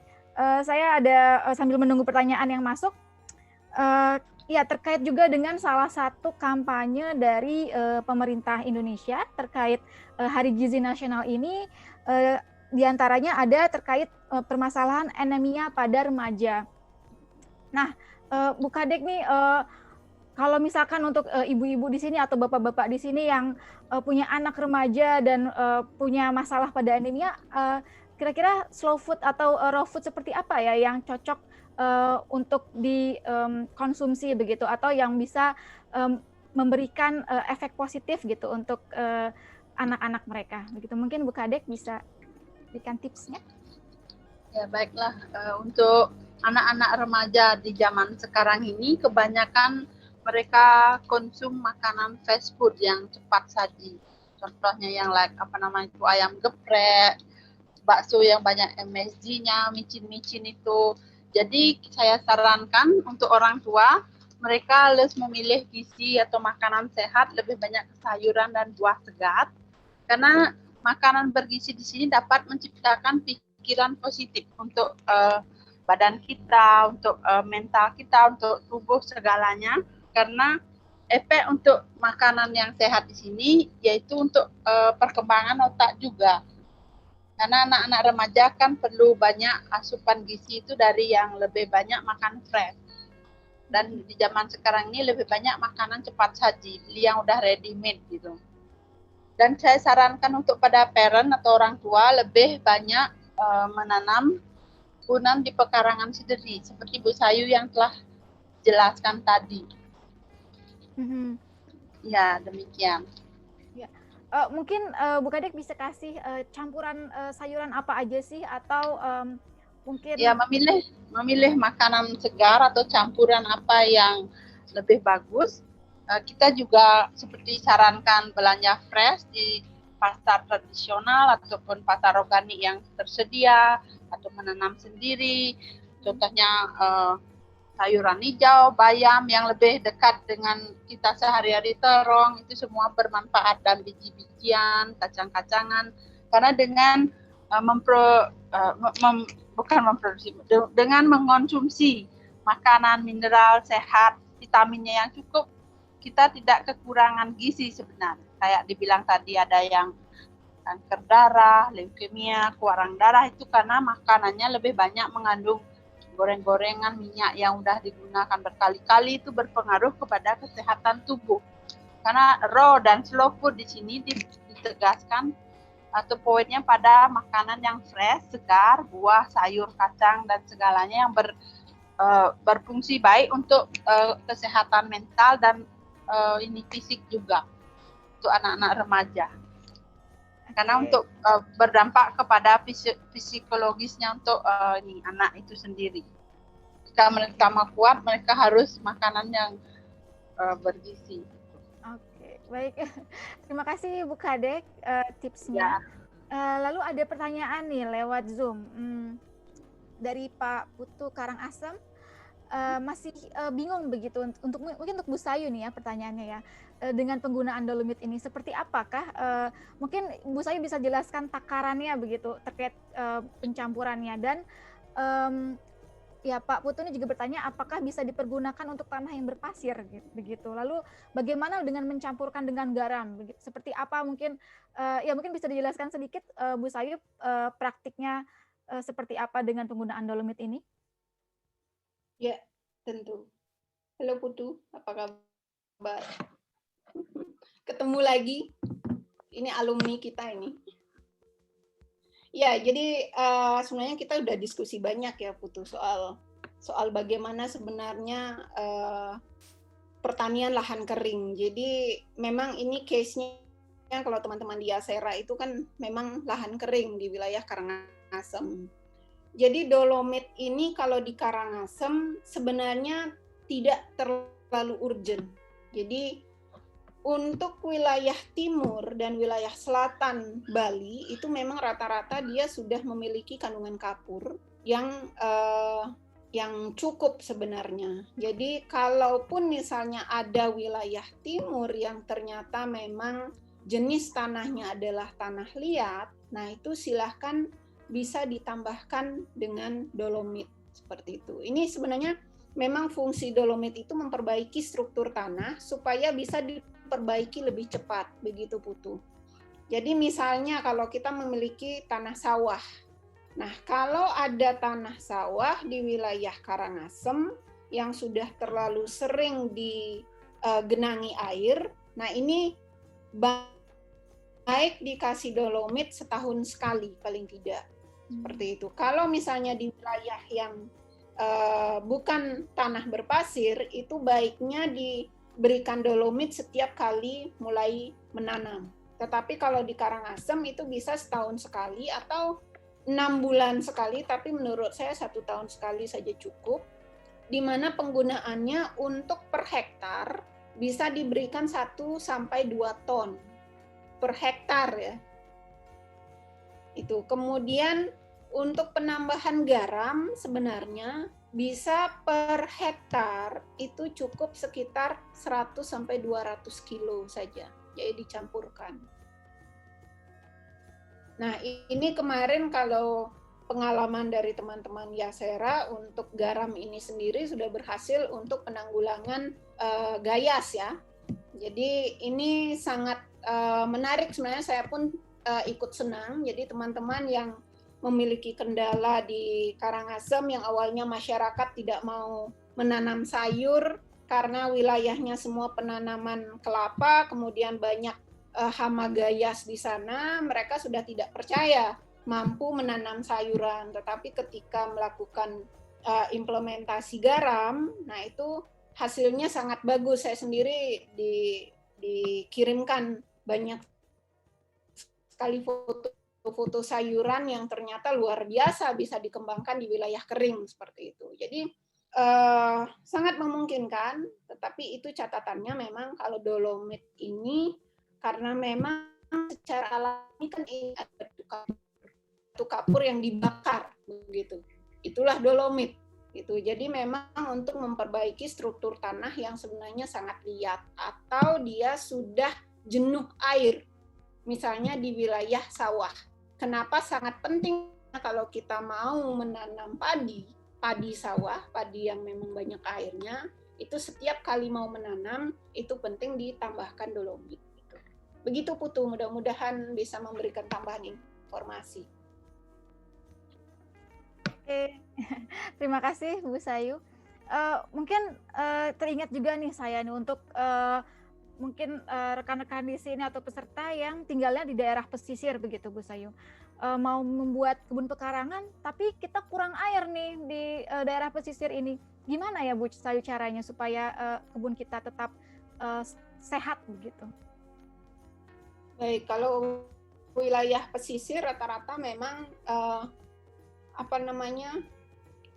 S2: Saya ada sambil menunggu pertanyaan yang masuk. Ya, terkait juga dengan salah satu kampanye dari pemerintah Indonesia terkait Hari Gizi Nasional ini. Di antaranya ada terkait permasalahan anemia pada remaja. Nah, Bu Kadek nih, kalau misalkan untuk ibu-ibu di sini atau bapak-bapak di sini yang punya anak remaja dan punya masalah pada anemia, kira-kira slow food atau raw food seperti apa ya yang cocok untuk dikonsumsi begitu, atau yang bisa memberikan efek positif gitu untuk anak-anak mereka begitu. Mungkin Bu Kadek bisa berikan tipsnya.
S1: Ya, baiklah, untuk anak-anak remaja di zaman sekarang ini kebanyakan mereka konsum makanan fast food yang cepat saji. Contohnya yang itu ayam geprek, bakso yang banyak MSG-nya, micin-micin itu. Jadi saya sarankan untuk orang tua, mereka harus memilih gizi atau makanan sehat, lebih banyak sayuran dan buah segar. Karena makanan bergizi di sini dapat menciptakan pikiran positif untuk badan kita, untuk mental kita, untuk tubuh segalanya. Karena efek untuk makanan yang sehat di sini yaitu untuk perkembangan otak juga. Karena anak-anak remaja kan perlu banyak asupan gizi itu dari yang lebih banyak makan fresh. Dan di zaman sekarang ini lebih banyak makanan cepat saji, beli yang udah ready made gitu. Dan saya sarankan untuk pada parent atau orang tua lebih banyak menanam punan di pekarangan sendiri, seperti Bu Sayu yang telah jelaskan tadi. Ya, demikian.
S2: Ya. Mungkin Bu Kadek bisa kasih campuran sayuran apa aja sih, atau mungkin
S1: ya memilih makanan segar atau campuran apa yang lebih bagus. Kita juga seperti sarankan belanja fresh di pasar tradisional ataupun pasar organik yang tersedia, atau menanam sendiri. Contohnya sayuran hijau, bayam yang lebih dekat dengan kita sehari-hari, terong, itu semua bermanfaat, dan biji-bijian, kacang-kacangan. Karena dengan dengan mengkonsumsi makanan mineral sehat, vitaminnya yang cukup, kita tidak kekurangan gizi sebenarnya. Kayak dibilang tadi ada yang kanker darah, leukemia, kurang darah, itu karena makanannya lebih banyak mengandung goreng-gorengan, minyak yang udah digunakan berkali-kali, itu berpengaruh kepada kesehatan tubuh. Karena raw dan slow food di sini ditegaskan atau poinnya pada makanan yang fresh, segar, buah, sayur, kacang, dan segalanya yang berfungsi baik untuk kesehatan mental dan ini fisik juga untuk anak-anak remaja. Karena untuk berdampak kepada psikologisnya untuk anak itu sendiri. Jika mereka mau kuat, mereka harus makanan yang bergizi.
S2: Oke, baik. Terima kasih Bu Kadek tipsnya. Lalu ada pertanyaan nih lewat Zoom dari Pak Putu Karangasem. Masih bingung begitu mungkin untuk Bu Sayu nih ya pertanyaannya ya, dengan penggunaan dolomit ini seperti apakah mungkin Bu Sayu bisa jelaskan takarannya begitu terkait pencampurannya, dan ya Pak Putu ini juga bertanya apakah bisa dipergunakan untuk tanah yang berpasir begitu. Lalu bagaimana dengan mencampurkan dengan garam begitu? Seperti apa mungkin ya mungkin bisa dijelaskan sedikit Bu Sayu praktiknya seperti apa dengan penggunaan dolomit ini?
S3: Ya, tentu. Halo Putu, apa kabar? Ketemu lagi. Ini alumni kita ini. Ya, jadi sebenarnya kita udah diskusi banyak ya Putu soal bagaimana sebenarnya pertanian lahan kering. Jadi memang ini case-nya kalau teman-teman di Yasera itu kan memang lahan kering di wilayah Karangasem. Jadi dolomit ini kalau di Karangasem sebenarnya tidak terlalu urgent. Jadi untuk wilayah timur dan wilayah selatan Bali itu memang rata-rata dia sudah memiliki kandungan kapur yang cukup sebenarnya. Jadi kalaupun misalnya ada wilayah timur yang ternyata memang jenis tanahnya adalah tanah liat, nah itu silahkan bisa ditambahkan dengan dolomit seperti itu. Ini sebenarnya memang fungsi dolomit itu memperbaiki struktur tanah supaya bisa diperbaiki lebih cepat, begitu Putu. Jadi misalnya kalau kita memiliki tanah sawah, nah kalau ada tanah sawah di wilayah Karangasem yang sudah terlalu sering digenangi air, nah ini baik dikasih dolomit setahun sekali paling tidak. Seperti itu. Kalau misalnya di wilayah yang bukan tanah berpasir, itu baiknya diberikan dolomit setiap kali mulai menanam. Tetapi kalau di Karangasem itu bisa setahun sekali atau 6 bulan sekali, tapi menurut saya 1 tahun sekali saja cukup, di mana penggunaannya untuk per hektar bisa diberikan 1-2 ton per hektar ya. Itu. Kemudian untuk penambahan garam sebenarnya bisa per hektar itu cukup sekitar 100-200 kilo saja, jadi dicampurkan. Nah ini kemarin kalau pengalaman dari teman-teman Yasera untuk garam ini sendiri sudah berhasil untuk penanggulangan gayas ya. Jadi ini sangat menarik sebenarnya, saya pun ikut senang. Jadi teman-teman yang memiliki kendala di Karangasem yang awalnya masyarakat tidak mau menanam sayur karena wilayahnya semua penanaman kelapa, kemudian banyak hama gayas di sana, mereka sudah tidak percaya mampu menanam sayuran. Tetapi ketika melakukan implementasi garam, nah itu hasilnya sangat bagus. Saya sendiri dikirimkan banyak sekali foto sayuran yang ternyata luar biasa bisa dikembangkan di wilayah kering seperti itu. Jadi sangat memungkinkan, tetapi itu catatannya memang kalau dolomit ini karena memang secara alami kan ini ada batu kapur yang dibakar begitu. Itulah dolomit gitu. Jadi memang untuk memperbaiki struktur tanah yang sebenarnya sangat liat atau dia sudah jenuh air. Misalnya di wilayah sawah. Kenapa sangat penting kalau kita mau menanam padi sawah, padi yang memang banyak airnya, itu setiap kali mau menanam, itu penting ditambahkan dolomit. Begitu Putu, mudah-mudahan bisa memberikan tambahan informasi.
S2: Oke, terima kasih Bu Sayu. Mungkin teringat juga nih saya nih untuk mungkin rekan-rekan di sini atau peserta yang tinggalnya di daerah pesisir begitu Bu Sayu, mau membuat kebun pekarangan tapi kita kurang air nih di daerah pesisir ini, gimana ya Bu Sayu caranya supaya kebun kita tetap sehat begitu?
S3: Baik, kalau wilayah pesisir rata-rata memang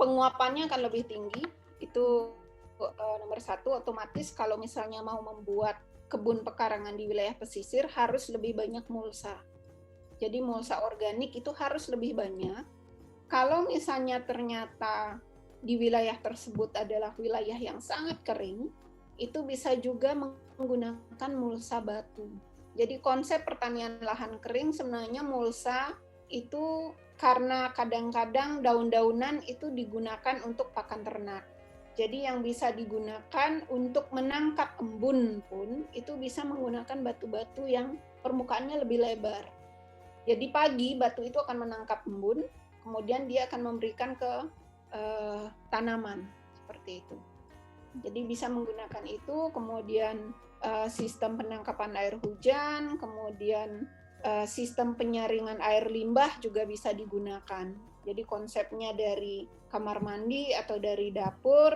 S3: penguapannya akan lebih tinggi. Itu nomor satu. Otomatis kalau misalnya mau membuat kebun pekarangan di wilayah pesisir harus lebih banyak mulsa. Jadi mulsa organik itu harus lebih banyak. Kalau misalnya ternyata di wilayah tersebut adalah wilayah yang sangat kering, itu bisa juga menggunakan mulsa batu. Jadi konsep pertanian lahan kering sebenarnya mulsa itu karena kadang-kadang daun-daunan itu digunakan untuk pakan ternak. Jadi yang bisa digunakan untuk menangkap embun pun itu bisa menggunakan batu-batu yang permukaannya lebih lebar. Jadi pagi batu itu akan menangkap embun, kemudian dia akan memberikan ke tanaman seperti itu. Jadi bisa menggunakan itu, kemudian sistem penangkapan air hujan, kemudian sistem penyaringan air limbah juga bisa digunakan. Jadi konsepnya dari kamar mandi atau dari dapur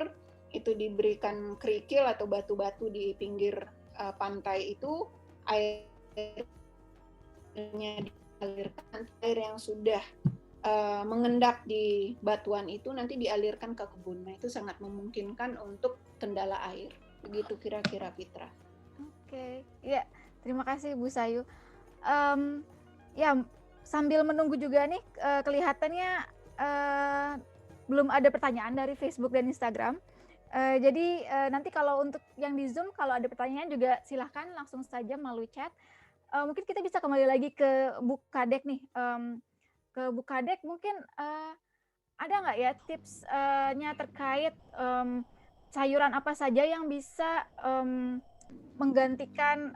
S3: itu diberikan kerikil atau batu-batu di pinggir pantai itu, airnya dialirkan, air yang sudah mengendap di batuan itu nanti dialirkan ke kebun. Nah, itu sangat memungkinkan untuk kendala air. Begitu kira-kira, Fitra.
S2: Oke, ya terima kasih Bu Sayu. Ya sambil menunggu juga nih, kelihatannya belum ada pertanyaan dari Facebook dan Instagram. Jadi nanti kalau untuk yang di Zoom, kalau ada pertanyaan juga silahkan langsung saja melalui chat. Mungkin kita bisa kembali lagi ke Bu Kadek nih. Ke Bu Kadek mungkin ada nggak ya tipsnya terkait sayuran apa saja yang bisa menggantikan,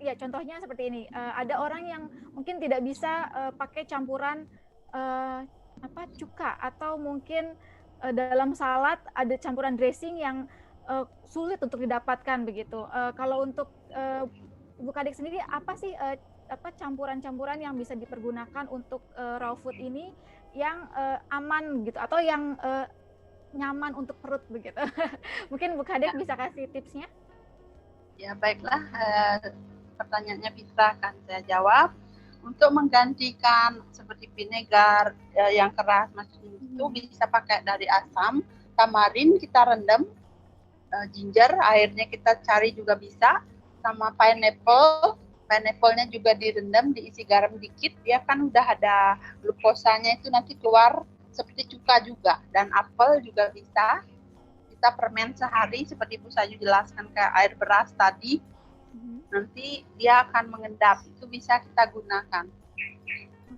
S2: ya contohnya seperti ini, ada orang yang mungkin tidak bisa pakai campuran cuka, atau mungkin dalam salad ada campuran dressing yang sulit untuk didapatkan begitu. Kalau untuk Bu Kadek sendiri apa sih campuran-campuran yang bisa dipergunakan untuk raw food ini yang aman gitu, atau yang nyaman untuk perut begitu? Mungkin Bu Kadek bisa kasih tipsnya.
S1: Ya baiklah, pertanyaannya bisa akan saya jawab. Untuk menggantikan seperti vinegar yang keras macam itu bisa pakai dari asam, tamarin kita rendam, ginger airnya kita cari juga bisa, sama pineapple-nya juga direndam, diisi garam dikit, dia kan udah ada glukosanya itu nanti keluar seperti cuka juga, dan apel juga bisa. Kita permen sehari seperti Bu Sayu jelaskan kayak air beras tadi, nanti dia akan mengendap, itu bisa kita gunakan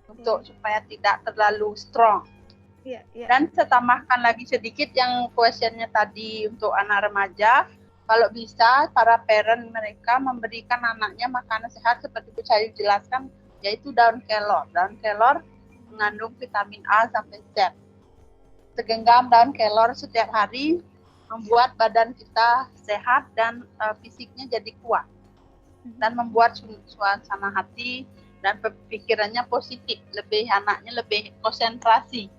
S1: untuk supaya tidak terlalu strong. Dan saya tambahkan lagi sedikit yang questionnya tadi untuk anak remaja, kalau bisa para parent mereka memberikan anaknya makanan sehat seperti Bu Sayu jelaskan, yaitu daun kelor. Daun kelor mengandung vitamin A sampai Z. Segenggam daun kelor setiap hari membuat badan kita sehat dan fisiknya jadi kuat, dan membuat suasana hati dan pikirannya positif, anaknya lebih konsentrasi.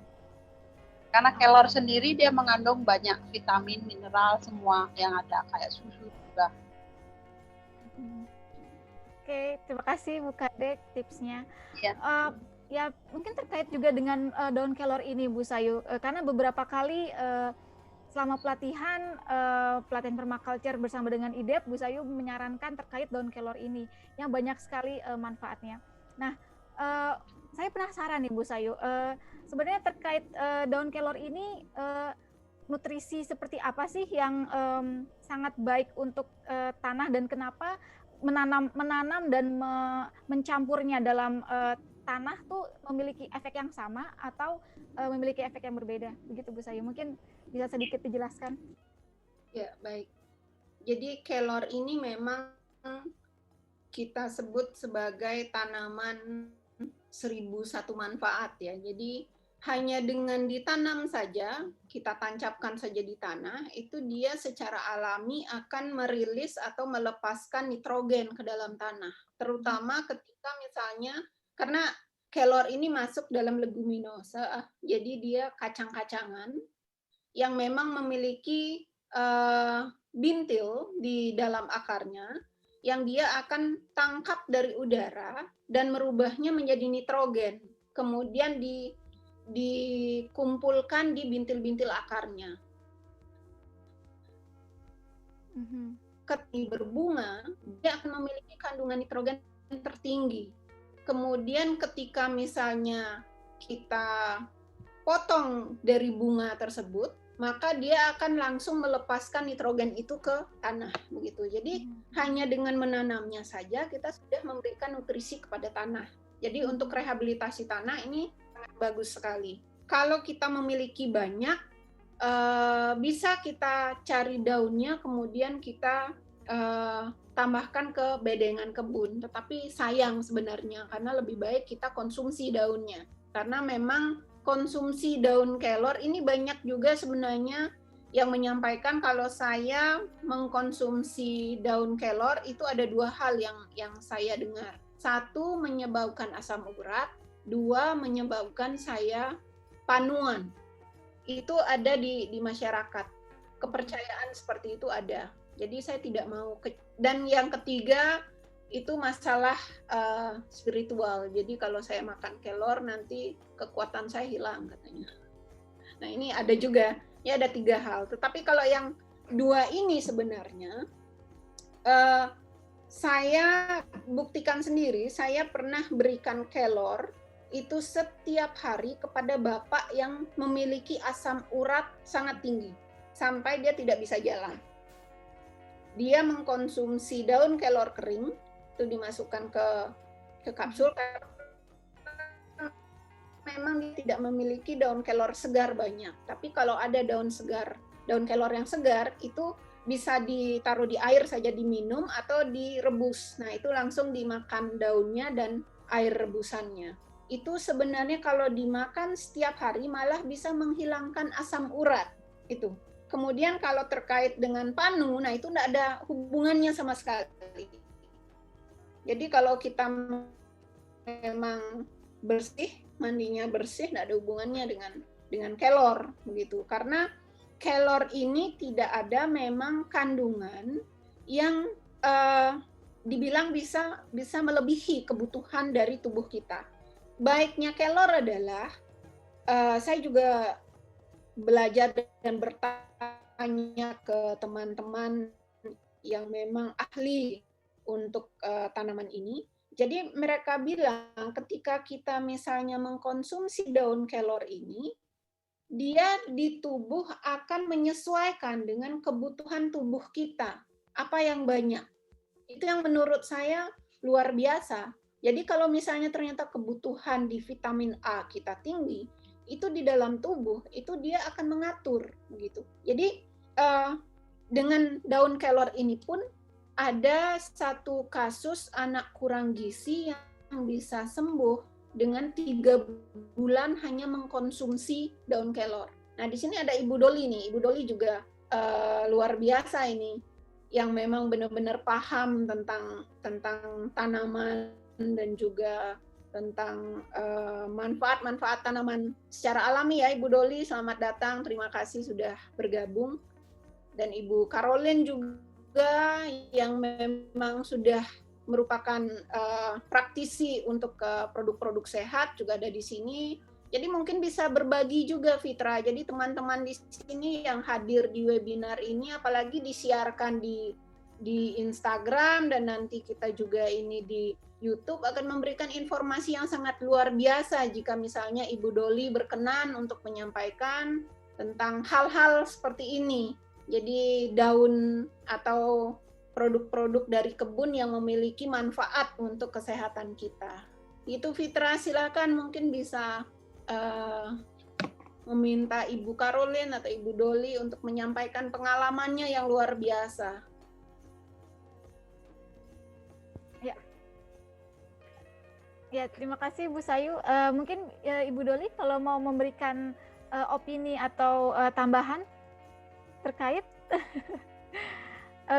S1: Karena kelor sendiri dia mengandung banyak vitamin, mineral, semua yang ada, kayak susu juga.
S2: Oke, terima kasih Bu Kadek tipsnya.
S1: Ya.
S2: Ya mungkin terkait juga dengan daun kelor ini Bu Sayu, karena beberapa kali selama pelatihan permaculture bersama dengan IDEP, Bu Sayu menyarankan terkait daun kelor ini yang banyak sekali manfaatnya. Nah, saya penasaran nih Bu Sayu, sebenarnya terkait daun kelor ini nutrisi seperti apa sih yang sangat baik untuk tanah, dan kenapa menanam dan mencampurnya dalam tanah tuh memiliki efek yang sama atau memiliki efek yang berbeda, begitu Bu Sayu? Mungkin bisa sedikit dijelaskan.
S3: Ya, baik. Jadi kelor ini memang kita sebut sebagai tanaman 1001 manfaat ya. Jadi hanya dengan ditanam saja, kita tancapkan saja di tanah, itu dia secara alami akan merilis atau melepaskan nitrogen ke dalam tanah. Terutama ketika misalnya, karena kelor ini masuk dalam leguminosa, jadi dia kacang-kacangan yang memang memiliki bintil di dalam akarnya, yang dia akan tangkap dari udara dan merubahnya menjadi nitrogen. Kemudian dikumpulkan di bintil-bintil akarnya. Ketika berbunga, dia akan memiliki kandungan nitrogen tertinggi. Kemudian ketika misalnya kita potong dari bunga tersebut, maka dia akan langsung melepaskan nitrogen itu ke tanah, begitu. Jadi hanya dengan menanamnya saja kita sudah memberikan nutrisi kepada tanah. Jadi untuk rehabilitasi tanah ini sangat bagus sekali. Kalau kita memiliki banyak, bisa kita cari daunnya, kemudian kita tambahkan ke bedengan kebun. Tetapi sayang sebenarnya, karena lebih baik kita konsumsi daunnya. Karena memang konsumsi daun kelor ini banyak juga sebenarnya yang menyampaikan kalau saya mengkonsumsi daun kelor itu ada 2 hal yang saya dengar. 1, menyebabkan asam urat, 2, menyebabkan saya panuan. Itu ada di masyarakat. Kepercayaan seperti itu ada. Jadi saya tidak mau. Dan yang ketiga itu masalah spiritual. Jadi kalau saya makan kelor nanti kekuatan saya hilang katanya. Nah ini ada juga. Ya ada 3 hal. Tetapi kalau yang 2 ini sebenarnya saya buktikan sendiri. Saya pernah berikan kelor itu setiap hari kepada bapak yang memiliki asam urat sangat tinggi sampai dia tidak bisa jalan. Dia mengkonsumsi daun kelor kering itu dimasukkan ke kapsul karena memang dia tidak memiliki daun kelor segar banyak. Tapi kalau ada daun kelor yang segar itu bisa ditaruh di air saja diminum atau direbus. Nah, itu langsung dimakan daunnya dan air rebusannya. Itu sebenarnya kalau dimakan setiap hari malah bisa menghilangkan asam urat itu. Kemudian kalau terkait dengan panu, nah itu tidak ada hubungannya sama sekali. Jadi kalau kita memang bersih, mandinya bersih, tidak ada hubungannya dengan kelor begitu. Karena kelor ini tidak ada memang kandungan yang dibilang bisa melebihi kebutuhan dari tubuh kita. Baiknya kelor adalah saya juga belajar dan bertanya ke teman-teman yang memang ahli untuk tanaman ini. Jadi mereka bilang ketika kita misalnya mengkonsumsi daun kelor ini, dia di tubuh akan menyesuaikan dengan kebutuhan tubuh kita. Apa yang banyak. Itu yang menurut saya luar biasa. Jadi kalau misalnya ternyata kebutuhan di vitamin A kita tinggi, itu di dalam tubuh itu dia akan mengatur begitu. Jadi dengan daun kelor ini pun ada satu kasus anak kurang gizi yang bisa sembuh dengan 3 bulan hanya mengkonsumsi daun kelor. Nah di sini ada Ibu Doli nih. Ibu Doli juga luar biasa ini, yang memang benar-benar paham tentang tanaman dan juga tentang manfaat-manfaat tanaman secara alami ya. Ibu Doli, selamat datang, terima kasih sudah bergabung. Dan Ibu Caroline juga yang memang sudah merupakan praktisi untuk produk-produk sehat juga ada di sini. Jadi mungkin bisa berbagi juga Fitra. Jadi teman-teman di sini yang hadir di webinar ini, apalagi disiarkan di Instagram dan nanti kita juga ini di YouTube, akan memberikan informasi yang sangat luar biasa jika misalnya Ibu Doli berkenan untuk menyampaikan tentang hal-hal seperti ini. Jadi daun atau produk-produk dari kebun yang memiliki manfaat untuk kesehatan kita. Itu Fitra, silakan mungkin bisa meminta Ibu Caroline atau Ibu Doli untuk menyampaikan pengalamannya yang luar biasa.
S2: Ya, terima kasih Bu Sayu. Mungkin Ibu Doli kalau mau memberikan opini atau tambahan terkait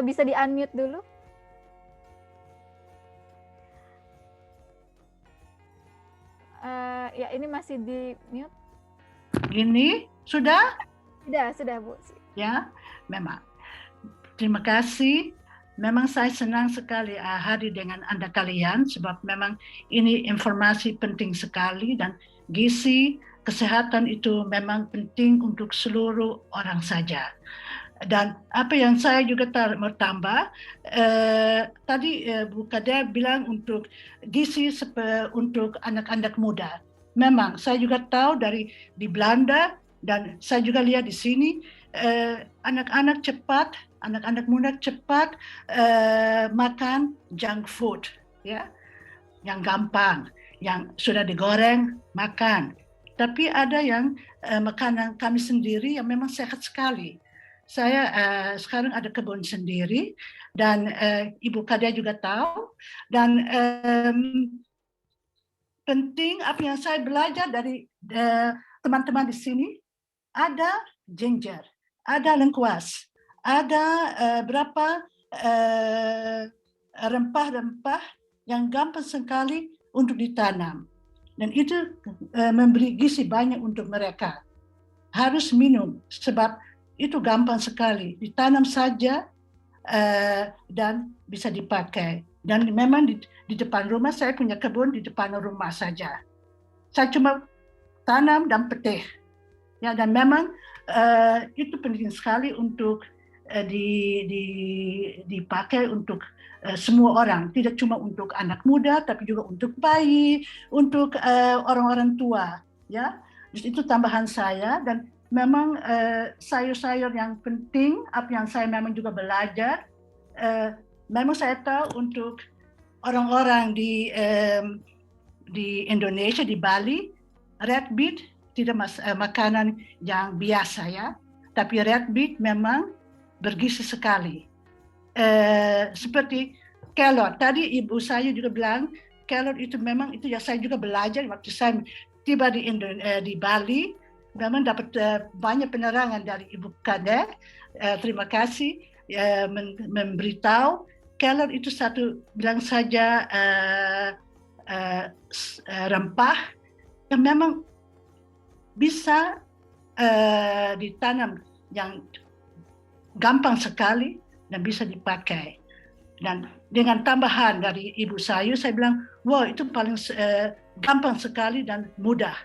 S2: bisa di-unmute dulu. Ya, ini masih di-mute.
S4: Ini sudah?
S2: Sudah Bu.
S4: Ya, memang. Terima kasih. Memang saya senang sekali hadir dengan Anda kalian, sebab memang ini informasi penting sekali dan gizi, kesehatan itu memang penting untuk seluruh orang saja. Dan apa yang saya juga mau tambah, tadi Bu Kader bilang untuk gizi untuk anak-anak muda. Memang saya juga tahu di Belanda dan saya juga lihat di sini anak-anak muda cepat makan junk food, ya, yang gampang, yang sudah digoreng makan. Tapi ada yang makanan kami sendiri yang memang sehat sekali. Saya sekarang ada kebun sendiri dan Ibu Kadia juga tahu, dan penting apa yang saya belajar dari teman-teman di sini, ada ginger, ada lengkuas, ada berapa rempah-rempah yang gampang sekali untuk ditanam, dan itu memberi gizi banyak untuk mereka. Harus minum sebab itu gampang sekali, ditanam saja dan bisa dipakai. Dan memang di depan rumah, saya punya kebun di depan rumah saja. Saya cuma tanam dan petik. Ya, dan memang itu penting sekali untuk dipakai untuk semua orang, tidak cuma untuk anak muda, tapi juga untuk bayi, untuk orang-orang tua. Ya, jadi itu tambahan saya. Dan memang sayur-sayur yang penting, apa yang saya memang juga belajar, memang saya tahu untuk orang-orang di Indonesia, di Bali, red beet tidak makanan yang biasa, ya, tapi red beet memang bergizi sekali. Seperti kelor, tadi ibu saya juga bilang kelor itu memang itu ya, saya juga belajar waktu saya tiba di Bali. Memang dapat banyak penerangan dari Ibu Kader. Terima kasih memberitahu kelor itu satu, bilang saja rempah yang memang bisa ditanam, yang gampang sekali dan bisa dipakai. Dan dengan tambahan dari ibu saya bilang, wow, itu paling gampang sekali dan mudah.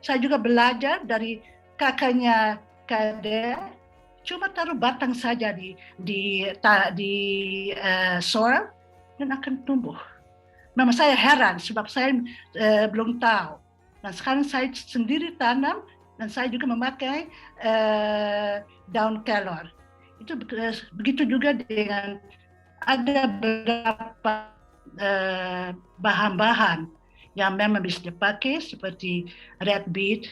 S4: Saya juga belajar dari kakaknya Kader, cuma taruh batang saja di soil dan akan tumbuh. Memang saya heran sebab saya belum tahu. Dan sekarang saya sendiri tanam dan saya juga memakai daun kelor. Itu begitu juga dengan ada beberapa bahan-bahan yang memang bisa dipakai seperti red beet,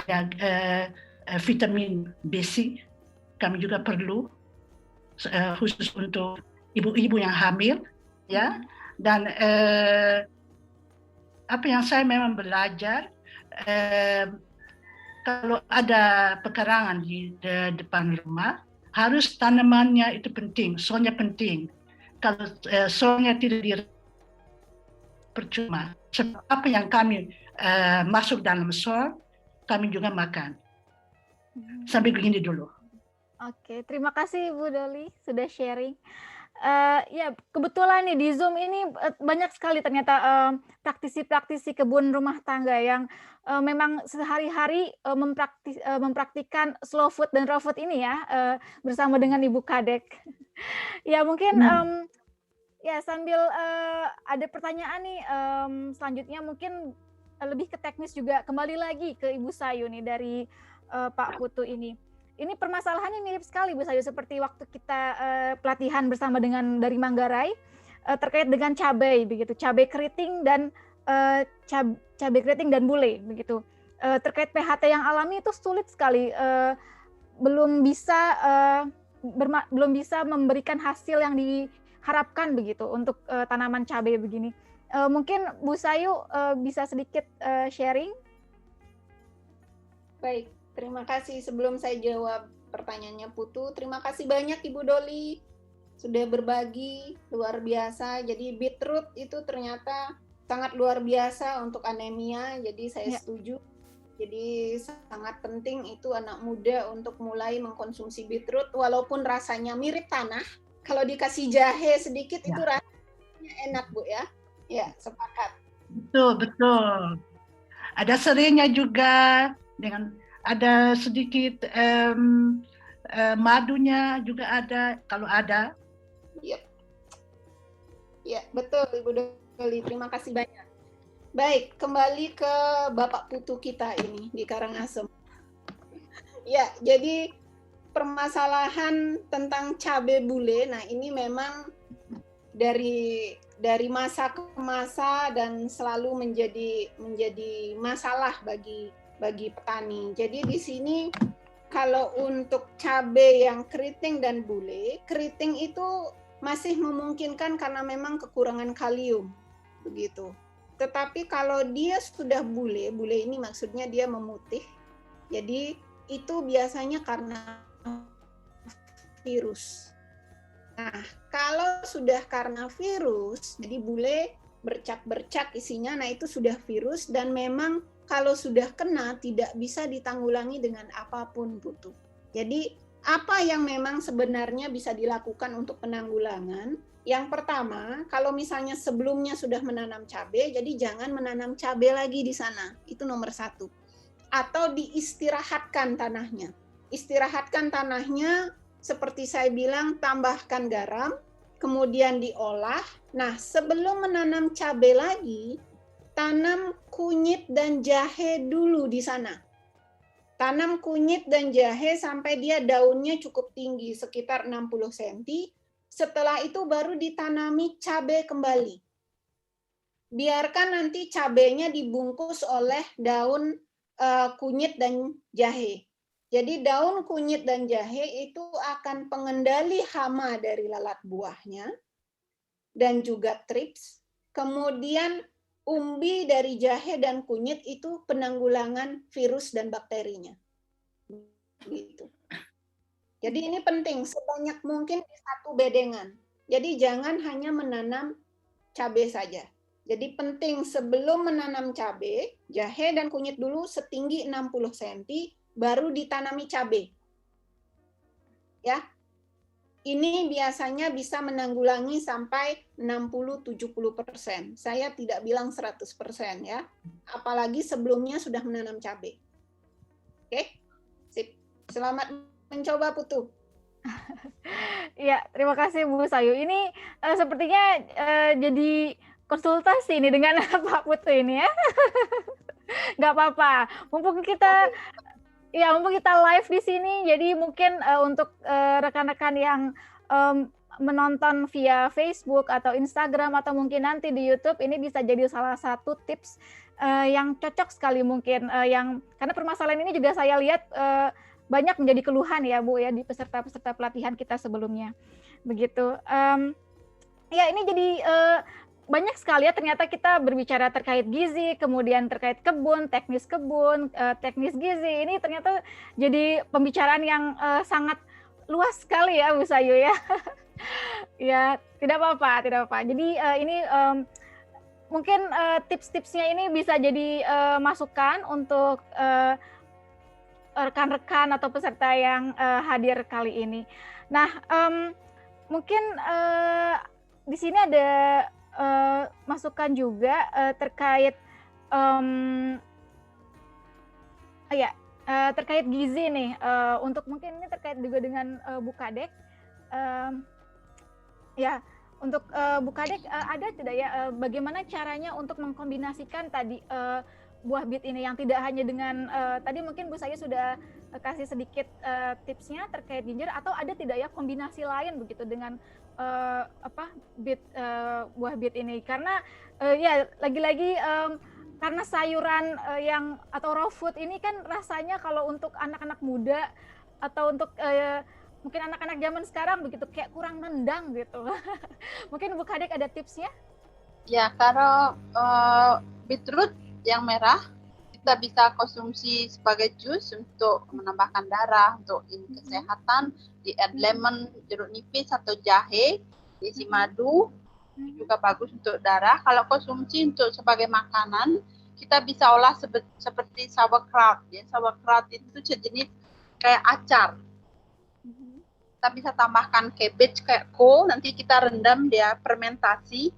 S4: ada vitamin B6, kami juga perlu khusus untuk ibu-ibu yang hamil, ya. Dan apa yang saya memang belajar, kalau ada pekarangan di depan rumah, harus tanamannya itu penting, soilnya penting. Kalau soilnya tidak percuma. Apa yang kami masuk dalam soil, kami juga makan. Sampai begini dulu.
S2: Oke, terima kasih Bu Doli sudah sharing. Ya, kebetulan nih di Zoom ini banyak sekali ternyata praktisi-praktisi kebun rumah tangga yang memang sehari-hari mempraktikkan slow food dan raw food ini ya, bersama dengan Ibu Kadek. Ya mungkin ya sambil ada pertanyaan nih, selanjutnya mungkin lebih ke teknis juga, kembali lagi ke Ibu Sayu nih dari Pak Putu ini. Ini permasalahannya mirip sekali Bu Sayu, seperti waktu kita pelatihan bersama dengan dari Manggarai terkait dengan cabai begitu, cabai keriting dan cabai keriting dan bule begitu. Terkait PHT yang alami itu sulit sekali, belum bisa memberikan hasil yang diharapkan begitu untuk tanaman cabai begini. Mungkin Bu Sayu bisa sedikit sharing.
S3: Baik. Terima kasih. Sebelum saya jawab pertanyaannya Putu, terima kasih banyak Ibu Doli sudah berbagi, luar biasa. Jadi beetroot itu ternyata sangat luar biasa untuk anemia, jadi saya setuju. Jadi sangat penting itu anak muda untuk mulai mengkonsumsi beetroot, walaupun rasanya mirip tanah. Kalau dikasih jahe sedikit itu rasanya enak Bu ya. Ya, sepakat.
S4: Betul. Ada serainya juga, dengan ada sedikit madunya juga ada, kalau ada.
S3: Iya, ya, betul Ibu Doli. Terima kasih banyak. Baik, kembali ke Bapak Putu kita ini di Karangasem. Ya, jadi permasalahan tentang cabai bule, nah ini memang dari masa ke masa dan selalu menjadi masalah bagi petani. Jadi di sini kalau untuk cabai yang keriting dan bule, keriting itu masih memungkinkan karena memang kekurangan kalium, begitu. Tetapi kalau dia sudah bule ini maksudnya dia memutih, jadi itu biasanya karena virus. Nah, kalau sudah karena virus, jadi bule bercak-bercak isinya, nah itu sudah virus dan memang kalau sudah kena tidak bisa ditanggulangi dengan apapun, Putu. Jadi apa yang memang sebenarnya bisa dilakukan untuk penanggulangan? Yang pertama, kalau misalnya sebelumnya sudah menanam cabai, jadi jangan menanam cabai lagi di sana. Itu nomor 1. Atau diistirahatkan tanahnya. Istirahatkan tanahnya, seperti saya bilang, tambahkan garam, kemudian diolah. Nah, sebelum menanam cabai lagi, tanam kunyit dan jahe dulu di sana. Tanam kunyit dan jahe sampai dia daunnya cukup tinggi, sekitar 60 cm. Setelah itu baru ditanami cabai kembali. Biarkan nanti cabainya dibungkus oleh daun kunyit dan jahe. Jadi daun kunyit dan jahe itu akan pengendali hama dari lalat buahnya dan juga trips. Kemudian umbi dari jahe dan kunyit itu penanggulangan virus dan bakterinya. Gitu. Jadi ini penting, sebanyak mungkin di satu bedengan. Jadi jangan hanya menanam cabai saja. Jadi penting sebelum menanam cabai, jahe dan kunyit dulu setinggi 60 cm, baru ditanami cabai. Ya. Ini biasanya bisa menanggulangi sampai 60-70%. Saya tidak bilang 100% ya. Apalagi sebelumnya sudah menanam cabai. Oke? Sip. Selamat mencoba, Putu.
S2: Ya, terima kasih Bu Sayu. Ini sepertinya jadi konsultasi ini dengan Pak Putu ini ya. Nggak apa-apa. Mumpung kita live di sini, jadi mungkin untuk rekan-rekan yang menonton via Facebook atau Instagram atau mungkin nanti di YouTube, ini bisa jadi salah satu tips yang cocok sekali mungkin karena permasalahan ini juga saya lihat banyak menjadi keluhan ya Bu ya di peserta-peserta pelatihan kita sebelumnya. Begitu. Ya ini jadi banyak sekali ya ternyata kita berbicara terkait gizi, kemudian terkait kebun, teknis gizi. Ini ternyata jadi pembicaraan yang sangat luas sekali ya Bu Sayu ya. Ya, tidak apa-apa. Jadi ini mungkin tips-tipsnya ini bisa jadi masukan untuk rekan-rekan atau peserta yang hadir kali ini. Nah, mungkin di sini ada masukan juga terkait terkait gizi nih, untuk mungkin ini terkait juga dengan Bu Kadek. Ya, untuk Bu Kadek ada tidak ya bagaimana caranya untuk mengkombinasikan tadi buah bit ini yang tidak hanya dengan tadi mungkin Bu Sayu sudah kasih sedikit tipsnya terkait ginger, atau ada tidak ya kombinasi lain begitu dengan buah bit ini, karena ya lagi-lagi karena sayuran yang atau raw food ini kan rasanya kalau untuk anak-anak muda atau untuk mungkin anak-anak zaman sekarang begitu kayak kurang nendang gitu. Mungkin Bu Kadek ada tipsnya?
S1: Ya, kalau beetroot yang merah kita bisa konsumsi sebagai jus untuk menambahkan darah, untuk kesehatan, di add lemon, jeruk nipis atau jahe, diisi madu, juga bagus untuk darah. Kalau konsumsi untuk sebagai makanan, kita bisa olah seperti sauerkraut. Ya, sauerkraut itu sejenis kayak acar. Kita bisa tambahkan cabbage kayak kol, nanti kita rendam dia fermentasi.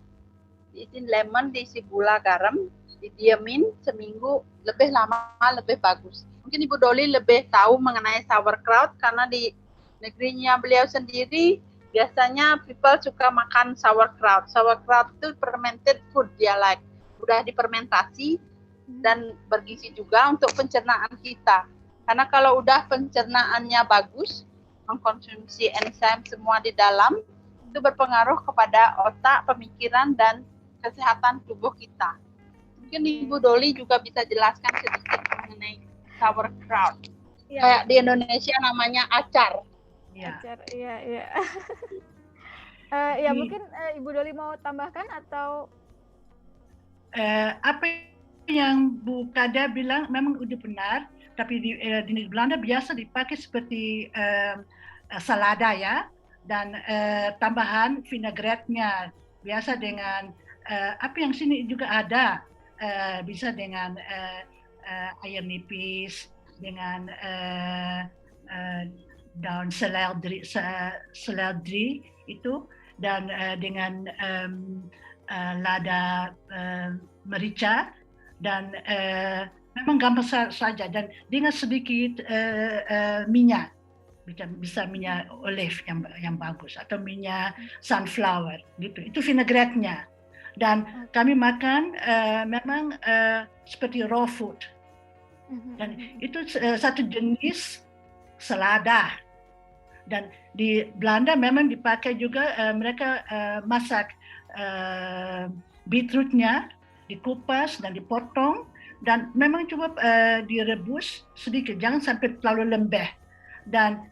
S1: diisiin lemon, diisi gula, garam, didiemin seminggu, lebih lama lebih bagus. Mungkin Ibu Doli lebih tahu mengenai sauerkraut karena di negerinya beliau sendiri biasanya people suka makan sauerkraut. Sauerkraut itu fermented food, dia like udah difermentasi dan bergizi juga untuk pencernaan kita. Karena kalau udah pencernaannya bagus, mengkonsumsi enzim semua di dalam, itu berpengaruh kepada otak, pemikiran, dan kesehatan tubuh kita. Mungkin Ibu Doli juga bisa jelaskan sedikit mengenai sauerkraut. Ya. Kayak di Indonesia namanya acar.
S2: Ya. Acar, iya, iya. Ya mungkin Ibu Doli mau tambahkan atau?
S4: Apa yang Bu Kada bilang memang udah benar, tapi di Belanda biasa dipakai seperti salada ya, dan tambahan vinaigrette-nya biasa dengan apa yang sini juga ada, bisa dengan air nipis, dengan daun seledri itu, dan dengan lada merica, dan memang gampang saja, dan dengan sedikit minyak, bisa minyak olive yang bagus atau minyak sunflower gitu. Itu vinaigrette-nya. Dan kami makan memang seperti raw food. Dan itu satu jenis selada. Dan di Belanda memang dipakai juga, mereka masak beetrootnya, dikupas dan dipotong, dan memang coba direbus sedikit, jangan sampai terlalu lembek. Dan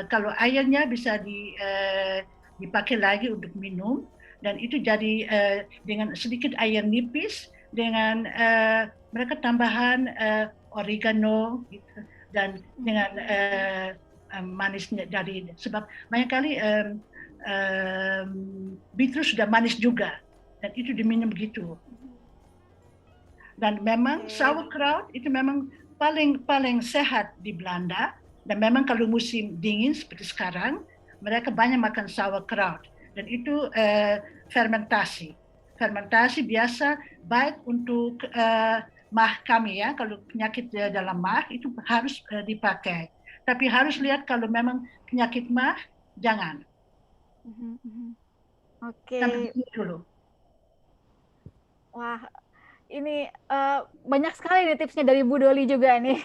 S4: kalau airnya bisa dipakai lagi untuk minum, dan itu jadi dengan sedikit air nipis, dengan mereka tambahan oregano gitu, dan dengan manisnya dari, sebab banyak kali beetroot sudah manis juga, dan itu diminum begitu. Dan memang sauerkraut itu memang paling sehat di Belanda, dan memang kalau musim dingin seperti sekarang, mereka banyak makan sauerkraut, dan itu fermentasi biasa baik untuk mah kami ya, kalau penyakit dalam mah itu harus dipakai, tapi harus lihat kalau memang penyakit mah jangan.
S2: Oke.
S4: Sampai dulu.
S2: Wah, ini banyak sekali nih tipsnya dari Bu Doli juga nih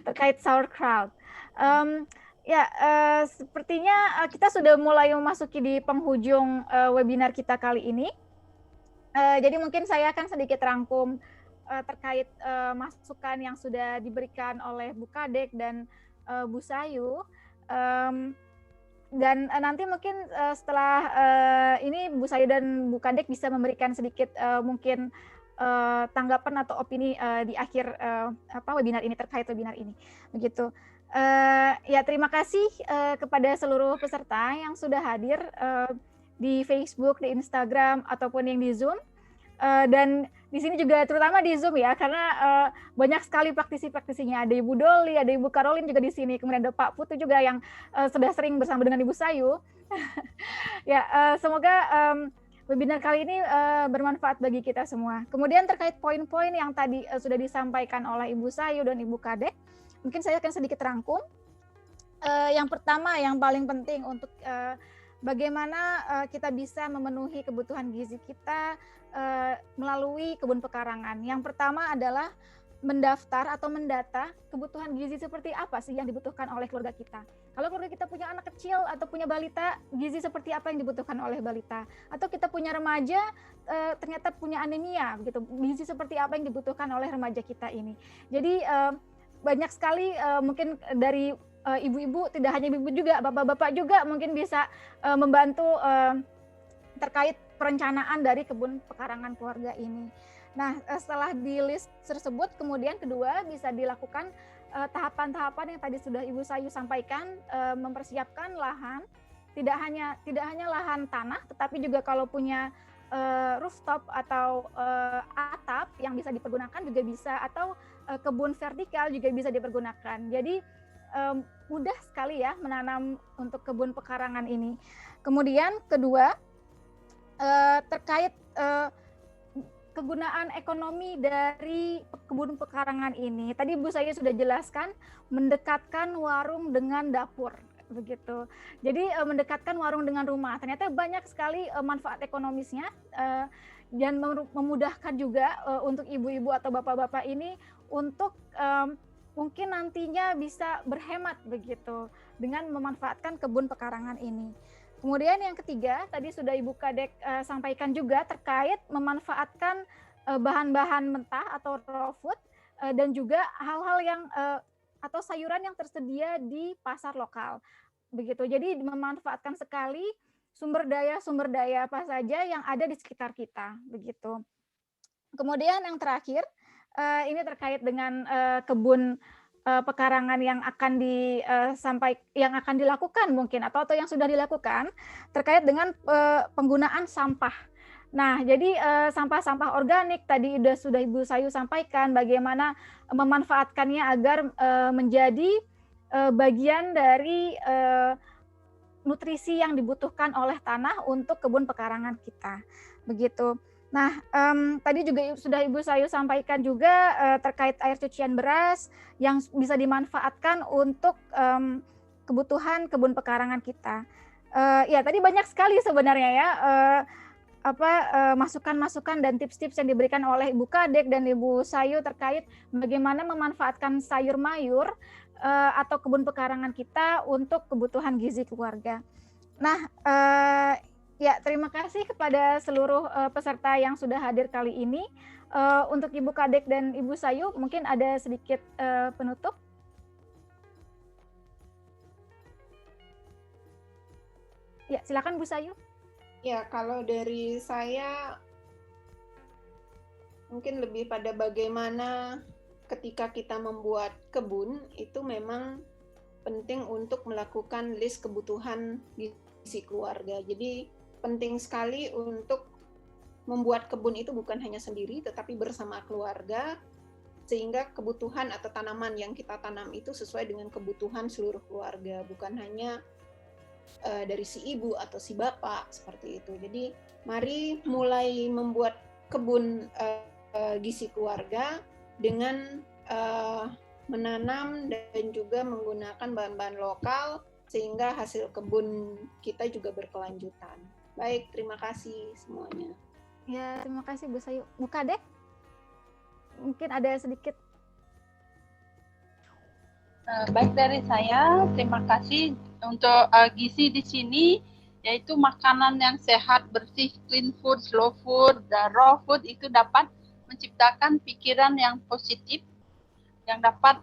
S2: terkait sauerkraut. Sepertinya kita sudah mulai memasuki di penghujung webinar kita kali ini. Jadi mungkin saya akan sedikit rangkum terkait masukan yang sudah diberikan oleh Bu Kadek dan Bu Sayu. Dan nanti mungkin setelah ini Bu Sayu dan Bu Kadek bisa memberikan sedikit mungkin tanggapan atau opini di akhir webinar ini, terkait webinar ini, begitu. Ya, terima kasih kepada seluruh peserta yang sudah hadir di Facebook, di Instagram, ataupun yang di Zoom, dan di sini juga terutama di Zoom ya, karena banyak sekali praktisi-praktisinya. Ada Ibu Doli, ada Ibu Caroline juga di sini, kemudian ada Pak Putu juga yang sudah sering bersama dengan Ibu Sayu. Ya, semoga webinar kali ini bermanfaat bagi kita semua. Kemudian terkait poin-poin yang tadi sudah disampaikan oleh Ibu Sayu dan Ibu Kadek, mungkin saya akan sedikit rangkum. Yang pertama, yang paling penting untuk bagaimana kita bisa memenuhi kebutuhan gizi kita melalui kebun pekarangan. Yang pertama adalah mendaftar atau mendata kebutuhan gizi seperti apa sih yang dibutuhkan oleh keluarga kita. Kalau keluarga kita punya anak kecil atau punya balita, gizi seperti apa yang dibutuhkan oleh balita. Atau kita punya remaja, ternyata punya anemia, gitu. Gizi seperti apa yang dibutuhkan oleh remaja kita ini. Jadi banyak sekali mungkin dari ibu-ibu, tidak hanya ibu juga, bapak-bapak juga mungkin bisa membantu terkait perencanaan dari kebun pekarangan keluarga ini. Nah, setelah di list tersebut, kemudian kedua bisa dilakukan tahapan-tahapan yang tadi sudah Ibu Sayu sampaikan, mempersiapkan lahan, tidak hanya lahan tanah, tetapi juga kalau punya rooftop atau atap yang bisa dipergunakan juga bisa, atau kebun vertikal juga bisa dipergunakan. Jadi mudah sekali ya menanam untuk kebun pekarangan ini. Kemudian kedua, terkait kegunaan ekonomi dari kebun pekarangan ini. Tadi Bu saya sudah jelaskan mendekatkan warung dengan dapur begitu. Jadi mendekatkan warung dengan rumah. Ternyata banyak sekali manfaat ekonomisnya dan memudahkan juga untuk ibu-ibu atau bapak-bapak ini untuk mungkin nantinya bisa berhemat begitu dengan memanfaatkan kebun pekarangan ini. Kemudian yang ketiga, tadi sudah Ibu Kadek sampaikan juga terkait memanfaatkan bahan-bahan mentah atau raw food dan juga hal-hal yang atau sayuran yang tersedia di pasar lokal. Begitu. Jadi memanfaatkan sekali sumber daya apa saja yang ada di sekitar kita, begitu. Kemudian yang terakhir, ini terkait dengan kebun pekarangan yang akan yang akan dilakukan mungkin atau yang sudah dilakukan terkait dengan penggunaan sampah. Nah, jadi sampah-sampah organik tadi sudah Ibu Sayu sampaikan bagaimana memanfaatkannya agar menjadi bagian dari nutrisi yang dibutuhkan oleh tanah untuk kebun pekarangan kita. Begitu. Nah, tadi juga sudah Ibu Sayu sampaikan juga terkait air cucian beras yang bisa dimanfaatkan untuk kebutuhan kebun pekarangan kita. Ya, tadi banyak sekali sebenarnya ya masukan-masukan dan tips-tips yang diberikan oleh Ibu Kadek dan Ibu Sayu terkait bagaimana memanfaatkan sayur mayur atau kebun pekarangan kita untuk kebutuhan gizi keluarga. Nah, ya, terima kasih kepada seluruh peserta yang sudah hadir kali ini. Untuk Ibu Kadek dan Ibu Sayu, mungkin ada sedikit penutup. Ya, silakan Bu Sayu.
S3: Ya, kalau dari saya mungkin lebih pada bagaimana ketika kita membuat kebun itu memang penting untuk melakukan list kebutuhan gizi keluarga. Jadi penting sekali untuk membuat kebun itu bukan hanya sendiri tetapi bersama keluarga sehingga kebutuhan atau tanaman yang kita tanam itu sesuai dengan kebutuhan seluruh keluarga, bukan hanya dari si ibu atau si bapak seperti itu. Jadi mari mulai membuat kebun gizi keluarga dengan menanam dan juga menggunakan bahan-bahan lokal sehingga hasil kebun kita juga berkelanjutan. Baik, terima kasih semuanya.
S2: Ya, terima kasih Bu Sayu. Bu Kadek, mungkin ada sedikit.
S1: Baik dari saya, terima kasih untuk gizi di sini, yaitu makanan yang sehat, bersih, clean food, slow food, dan raw food itu dapat menciptakan pikiran yang positif, yang dapat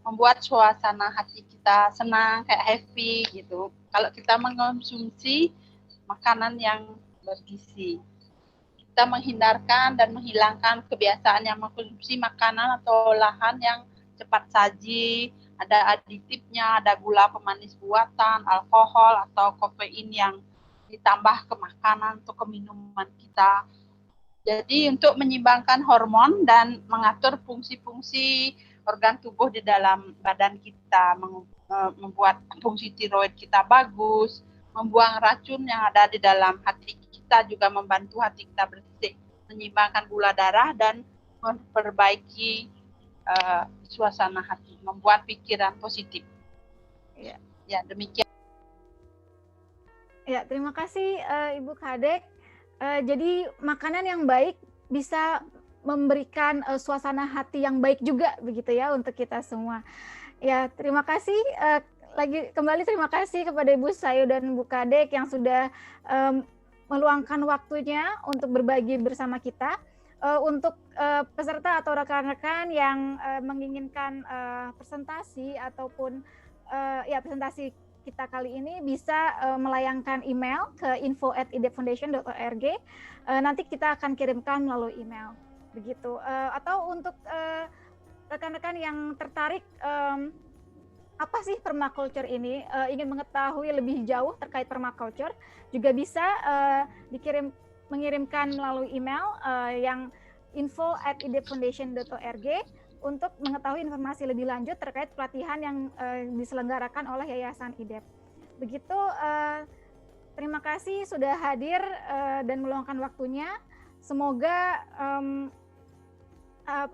S1: membuat suasana hati kita senang, kayak happy gitu. Kalau kita mengkonsumsi makanan yang bergizi, kita menghindarkan dan menghilangkan kebiasaan yang mengkonsumsi makanan atau olahan yang cepat saji, ada aditifnya, ada gula pemanis buatan, alkohol atau kafein yang ditambah ke makanan atau ke minuman kita. Jadi untuk menyeimbangkan hormon dan mengatur fungsi-fungsi organ tubuh di dalam badan kita, membuat fungsi tiroid kita bagus, membuang racun yang ada di dalam hati kita, juga membantu hati kita bersih, menyeimbangkan gula darah dan memperbaiki suasana hati, membuat pikiran positif. Ya, demikian.
S2: Ya, terima kasih Ibu Kadek. Jadi makanan yang baik bisa memberikan suasana hati yang baik juga begitu ya untuk kita semua. Ya, terima kasih kembali terima kasih kepada Ibu Sayu dan Bu Kadek yang sudah meluangkan waktunya untuk berbagi bersama kita. Untuk peserta atau rekan-rekan yang menginginkan presentasi ataupun presentasi kita kali ini bisa melayangkan email ke info@idepfoundation.org. Nanti kita akan kirimkan melalui email, begitu. Atau untuk rekan-rekan yang tertarik apa sih permaculture ini, ingin mengetahui lebih jauh terkait permaculture, juga bisa mengirimkan melalui email yang info@idepfoundation.org untuk mengetahui informasi lebih lanjut terkait pelatihan yang diselenggarakan oleh Yayasan IDEP. Begitu, terima kasih sudah hadir dan meluangkan waktunya. Semoga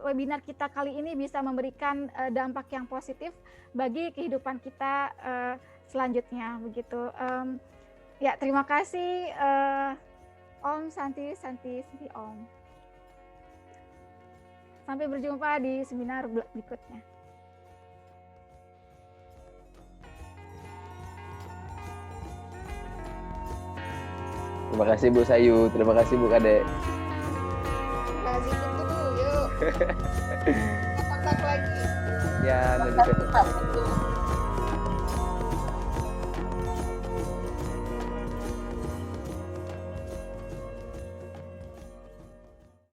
S2: webinar kita kali ini bisa memberikan dampak yang positif bagi kehidupan kita selanjutnya, begitu. Ya, terima kasih Om Santi Om. Sampai berjumpa di seminar berikutnya.
S5: Terima kasih Bu Sayu, terima kasih Bu Kade.
S3: Terima kasih Tutu, yuk. Kontak lagi.
S5: Ya, nanti
S1: Terima kasih Pak Putu.